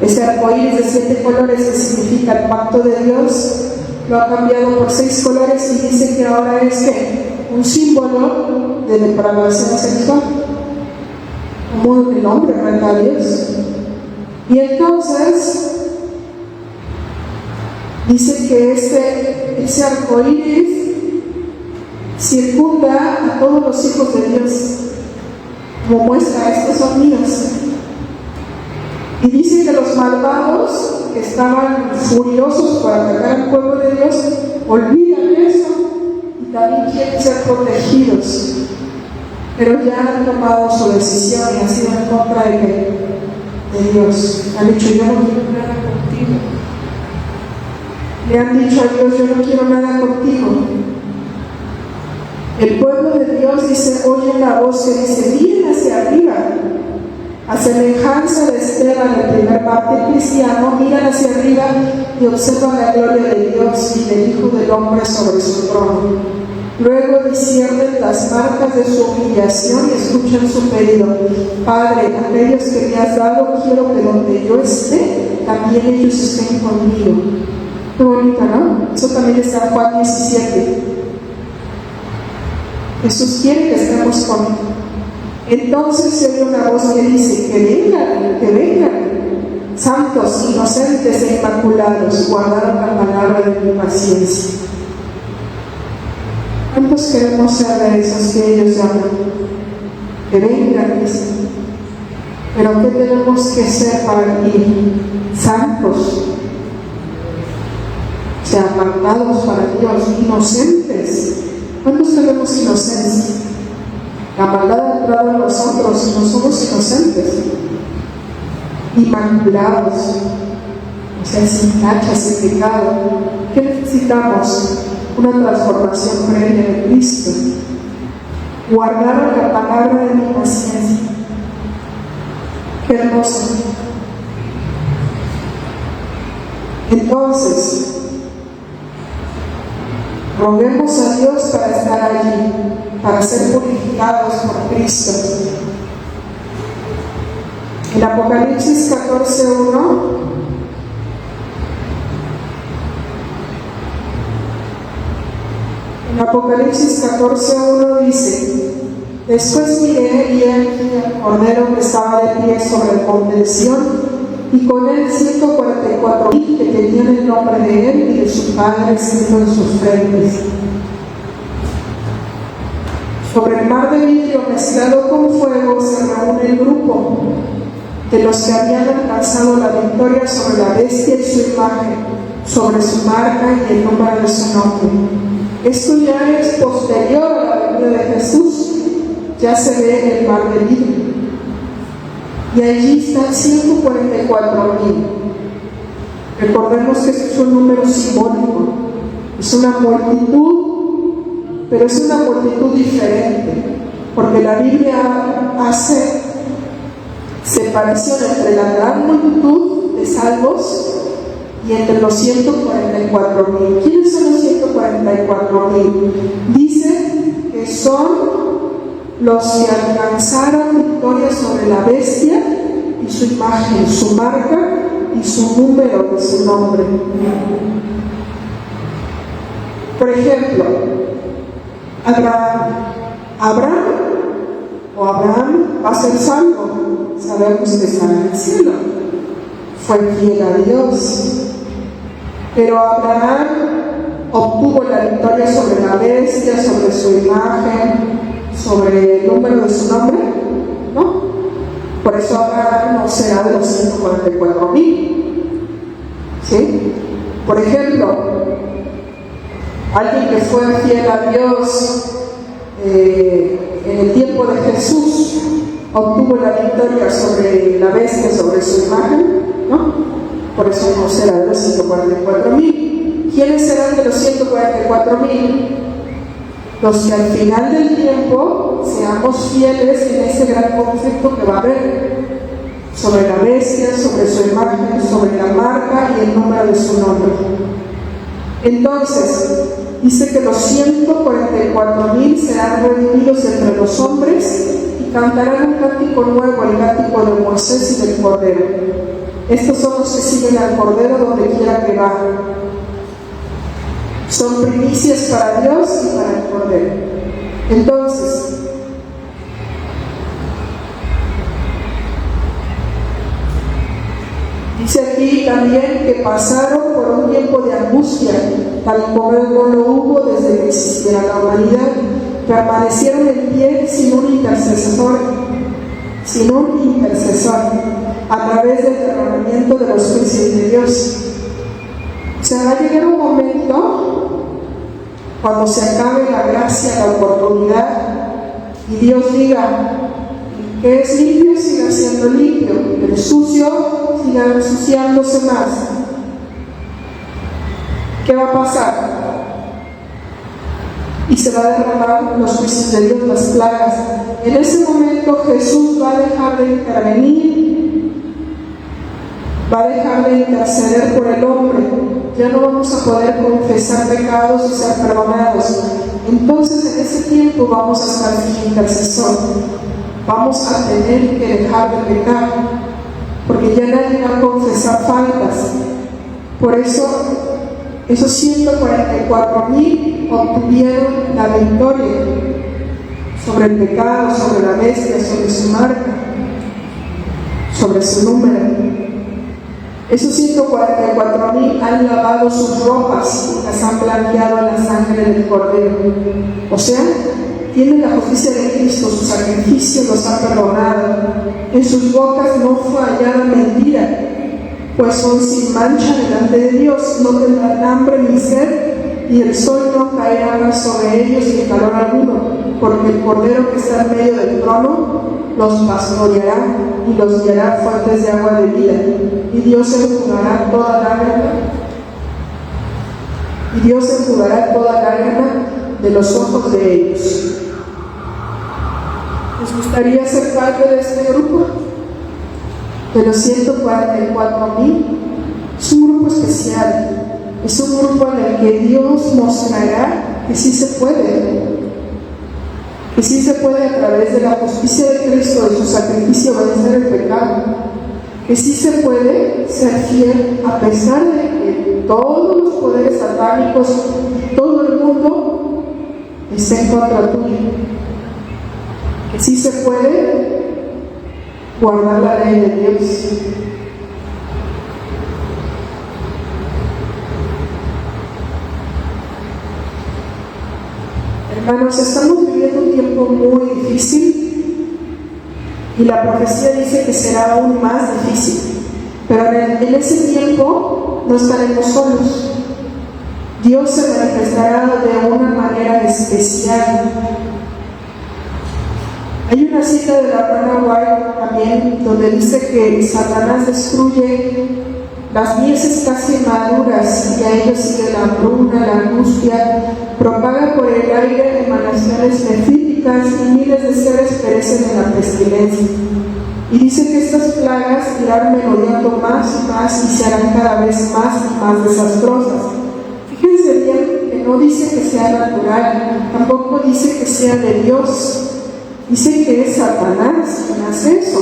Ese arcoíris de 7 colores que significa el pacto de Dios, lo ha cambiado por 6 colores y dice que ahora es ¿qué? Un símbolo de depravación sexual. Como el hombre reta a Dios. Y entonces dice que ese arcoíris circunda a todos los hijos de Dios, como muestra: estos son míos, Y dice que los malvados que estaban furiosos por atacar al pueblo de Dios olvidan eso y también quieren ser protegidos, pero ya han tomado su decisión y han sido en contra de Dios. Han dicho: yo no quiero nada contigo. Le han dicho a Dios: yo no quiero nada contigo. El pueblo de Dios dice, oye la voz que dice: miren hacia arriba. A semejanza de Esteban, el primer mártir cristiano, miran hacia arriba y observan la gloria de Dios y del Hijo del Hombre sobre su trono. Luego disciernen las marcas de su humillación y escuchan su pedido: Padre, aquellos que me has dado, quiero que donde yo esté, también ellos estén conmigo. Qué bonito, ¿no? Eso también está en Juan 17. Jesús quiere que estemos con Él. Entonces se oye una voz que dice: que vengan, santos, inocentes e inmaculados, guardaron la palabra de mi paciencia. ¿Cuántos queremos ser de esos que ellos llaman? Que vengan, dicen. Pero ¿qué tenemos que ser para ir? Santos, o sea, apartados para Dios, inocentes. ¿Cuántos tenemos inocencia? La maldad ha entrado en nosotros y no somos inocentes. Inmaculados, o sea, sin tacha, sin pecado. ¿Qué necesitamos? Una transformación previa de Cristo. Guardaron la palabra de mi paciencia. Qué hermoso. Entonces, roguemos a Dios para estar allí, para ser purificados por Cristo. En Apocalipsis 14:1 dice: después miré y aquí al Cordero que estaba de pie sobre el monte de Sión, y con él 144,000 que tenían el nombre de él y de su Padre escrito en sus frentes. Sobre el mar de vidrio mezclado con fuego se reúne el grupo de los que habían alcanzado la victoria sobre la bestia y su imagen, sobre su marca y el número de su nombre. Esto ya es posterior a la venida de Jesús, ya se ve el mar de vidrio. Y allí están 144,000. Recordemos que es un número simbólico, es una multitud, pero es una multitud diferente, porque la Biblia hace separación entre la gran multitud de salvos y entre los 144,000. ¿Quiénes son los 144,000? Dice que son los que alcanzaron victoria sobre la bestia y su imagen, su marca y su número de su nombre. Por ejemplo, Abraham va a ser salvo. Sabemos que está en el cielo. Fue fiel a Dios. Pero Abraham obtuvo la victoria sobre la bestia, sobre su imagen, sobre el número de su nombre, ¿no? Por eso Abraham no será de los 144,000. ¿Sí? Por ejemplo, alguien que fue fiel a Dios en el tiempo de Jesús obtuvo la victoria sobre la bestia, sobre su imagen, ¿no? Por eso no será de los 144,000. ¿Quiénes serán de los 144,000? Los que al final del tiempo seamos fieles en ese gran conflicto que va a haber sobre la bestia, sobre su imagen, sobre la marca y el número de su nombre. Entonces, dice que los 144,000 serán redimidos entre los hombres y cantarán un cántico nuevo, el cántico de Moisés y del Cordero. Estos son los que siguen al Cordero donde quiera que va. Son primicias para Dios y para el Cordero. Entonces, dice aquí también que pasaron por un tiempo de angustia, tal como no lo hubo desde que existiera la humanidad. Permanecieron en pie sin un intercesor, a través del derramamiento de los juicios de Dios. O sea, va a llegar un momento cuando se acabe la gracia, la oportunidad, y Dios diga: que es limpio, siga siendo limpio, pero sucio, siga ensuciándose más. ¿Qué va a pasar? Y se va a derramar los juicios de Dios, las plagas. En ese momento Jesús va a dejar de intervenir, va a dejar de interceder por el hombre. Ya no vamos a poder confesar pecados y ser perdonados. Entonces en ese tiempo vamos a estar sin intercesor. Vamos a tener que dejar de pecar, porque ya nadie va a confesar faltas. Por eso, esos 144,000 obtuvieron la victoria sobre el pecado, sobre la bestia, sobre su marca, sobre su número. Esos 144,000 han lavado sus ropas y las han blanqueado en la sangre del Cordero. O sea, tienen la justicia de Cristo, su sacrificio los ha perdonado. En sus bocas no fue hallada mentira, pues son sin mancha delante de Dios. No tendrán hambre ni sed, y el sol no caerá sobre ellos ni calor alguno, porque el Cordero que está en medio del trono los pastoreará y los guiará fuentes de agua de vida. Y Dios enjugará toda lágrima, de los ojos de ellos. ¿Les gustaría ser parte de este grupo? De los 144,000. Es un grupo especial. Es un grupo en el que Dios mostrará que sí se puede. Que sí se puede, a través de la justicia de Cristo, de su sacrificio, vencer el pecado. Que sí se puede ser fiel a pesar de que todos los poderes satánicos, todo el mundo esté en contra tuya. Que sí se puede guardar la ley de Dios. Hermanos, estamos viviendo un tiempo muy difícil y la profecía dice que será aún más difícil, pero en ese tiempo no estaremos solos. Dios se manifestará de una manera especial. Hay una cita de la hermana White también donde dice que Satanás destruye las mieses casi maduras, y a ellos sigue la hambruna, la angustia, propaga por el aire emanaciones nefríticas y miles de seres perecen en la pestilencia. Y dice que estas plagas irán merodeando más y más y se harán cada vez más y más desastrosas. Fíjense bien que no dice que sea natural, tampoco dice que sea de Dios, dice que es Satanás quien hace eso.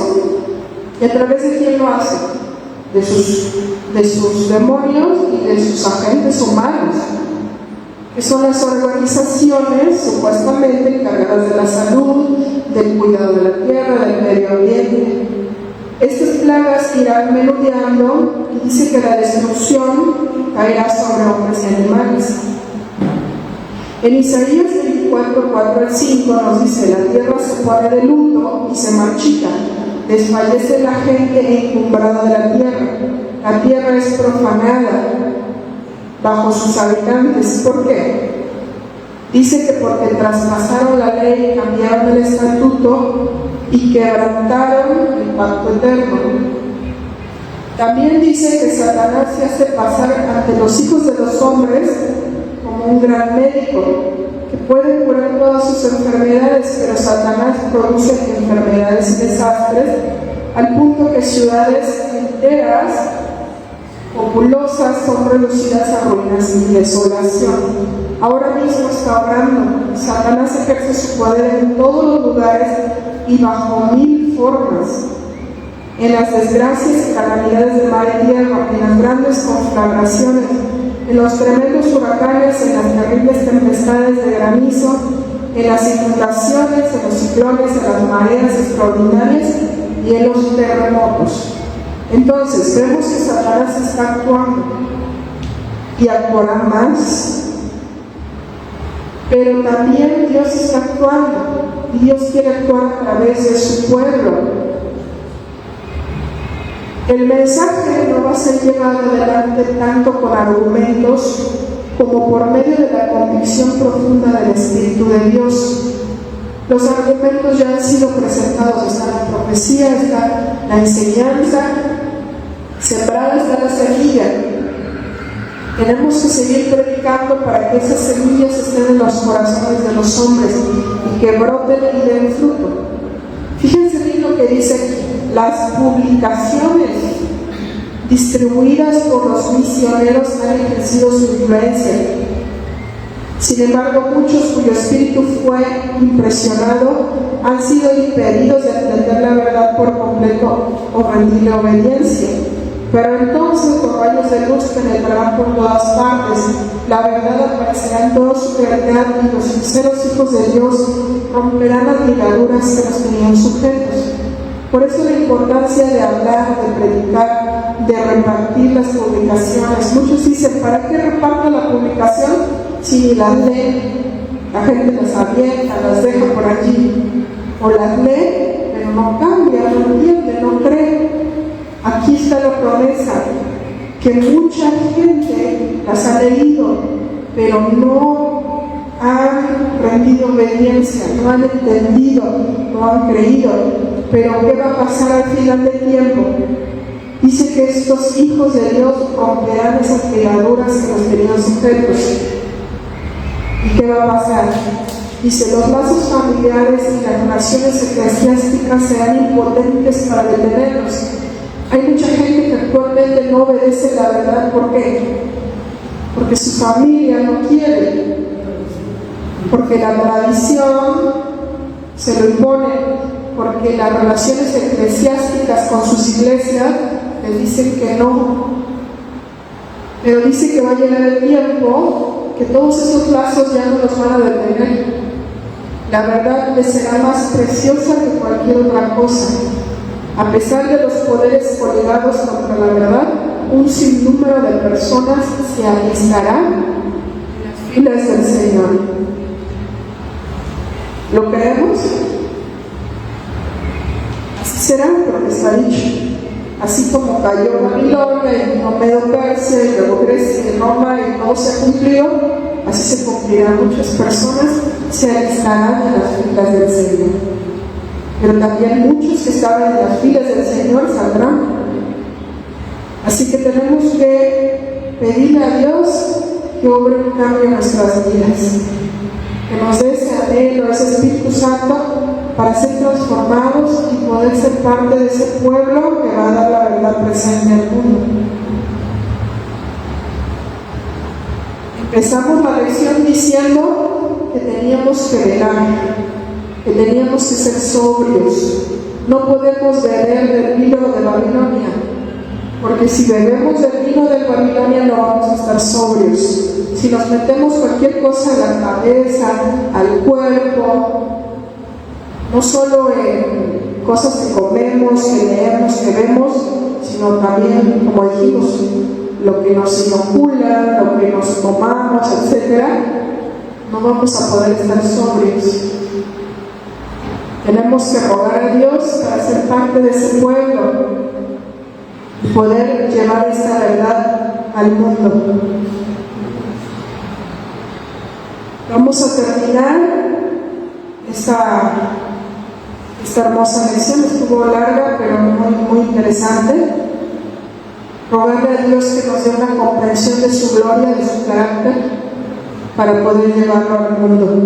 ¿Y a través de quién lo hace? De sus demonios y de sus agentes humanos, que son las organizaciones supuestamente encargadas de la salud, del cuidado de la tierra, del medio ambiente. Estas plagas irán merodeando y dice que la destrucción caerá sobre hombres y animales. En Isaías 24, 4-5 nos dice: la tierra se pone de luto y se marchita, desfallece la gente encumbrada de la tierra es profanada bajo sus habitantes. ¿Por qué? Dice que porque traspasaron la ley, cambiaron el estatuto y quebrantaron el pacto eterno. También dice que Satanás se hace pasar ante los hijos de los hombres como un gran médico que puede curar todas sus enfermedades, pero Satanás produce enfermedades y desastres al punto que ciudades enteras populosas son reducidas a ruinas y desolación. Ahora mismo está obrando. Satanás ejerce su poder en todos los lugares y bajo 1000 formas. En las desgracias y calamidades de mar y tierra, en las grandes conflagraciones, en los tremendos huracanes, en las terribles tempestades de granizo, en las inundaciones, en los ciclones, en las mareas extraordinarias y en los terremotos. Entonces vemos que Satanás está actuando y actuará más, pero también Dios está actuando y Dios quiere actuar a través de su pueblo. El mensaje no va a ser llevado adelante tanto con argumentos como por medio de la convicción profunda del Espíritu de Dios. Los argumentos ya han sido presentados, está la profecía, está la enseñanza, sembrada está la semilla. Tenemos que seguir predicando para que esas semillas estén en los corazones de los hombres y que broten y den fruto. Fíjense bien lo que dice aquí. Las publicaciones distribuidas por los misioneros han ejercido su influencia. Sin embargo, muchos cuyo espíritu fue impresionado han sido impedidos de entender la verdad por completo o rendirle obediencia. Pero entonces los rayos de luz penetrarán por todas partes, la verdad aparecerá en toda su claridad y los sinceros hijos de Dios romperán las ligaduras que los tenían sujetos. Por eso la importancia de hablar, de predicar, de repartir las publicaciones. Muchos dicen, ¿para qué reparto la publicación si ni las leen? La gente las avienta, las deja por allí. O las lee, pero no cambia, no entiende, no cree. Aquí está la promesa, que mucha gente las ha leído, pero no han rendido obediencia, no han entendido, no han creído. Pero ¿qué va a pasar al final del tiempo? Dice que estos hijos de Dios romperán esas ligaduras que los tenían sujetos. ¿Y qué va a pasar? Dice, los lazos familiares y las relaciones eclesiásticas serán impotentes para detenerlos. Hay mucha gente que actualmente no obedece la verdad. ¿Por qué? Porque su familia no quiere, porque la tradición se lo impone, porque las relaciones eclesiásticas con sus iglesias les dicen que no. Pero dice que va a llegar el tiempo que todos esos lazos ya no los van a detener. La verdad les será más preciosa que cualquier otra cosa. A pesar de los poderes coligados contra la verdad, un sinnúmero de personas se alistarán en las filas del Señor. ¿Lo creemos? Así será, porque está dicho. Así como cayó Babilonia y vino Medo-Persia y luego Grecia y Roma y todo se cumplió, así se cumplirán. Muchas personas se alistarán en las filas del Señor. Pero también muchos que estaban en las filas del Señor saldrán. Así que tenemos que pedirle a Dios que obre un cambio en nuestras vidas, que nos dé ese anhelo, ese Espíritu Santo para ser transformados y poder ser parte de ese pueblo que va a dar la verdad presente al mundo. Empezamos la lección diciendo que teníamos que velar, que teníamos que ser sobrios. No podemos beber del vino de Babilonia, porque si bebemos del vino de Babilonia no vamos a estar sobrios. Si nos metemos cualquier cosa en la cabeza, al cuerpo, no solo en cosas que comemos, que leemos, que vemos, sino también, como dijimos, lo que nos inocula, lo que nos tomamos, etc., no vamos a poder estar sobrios. Tenemos que rogar a Dios para ser parte de ese pueblo y poder llevar esta verdad al mundo. Vamos a terminar esta hermosa lección. Estuvo larga, pero muy interesante. Rogarle a Dios que nos dé una comprensión de su gloria, de su carácter, para poder llevarlo al mundo.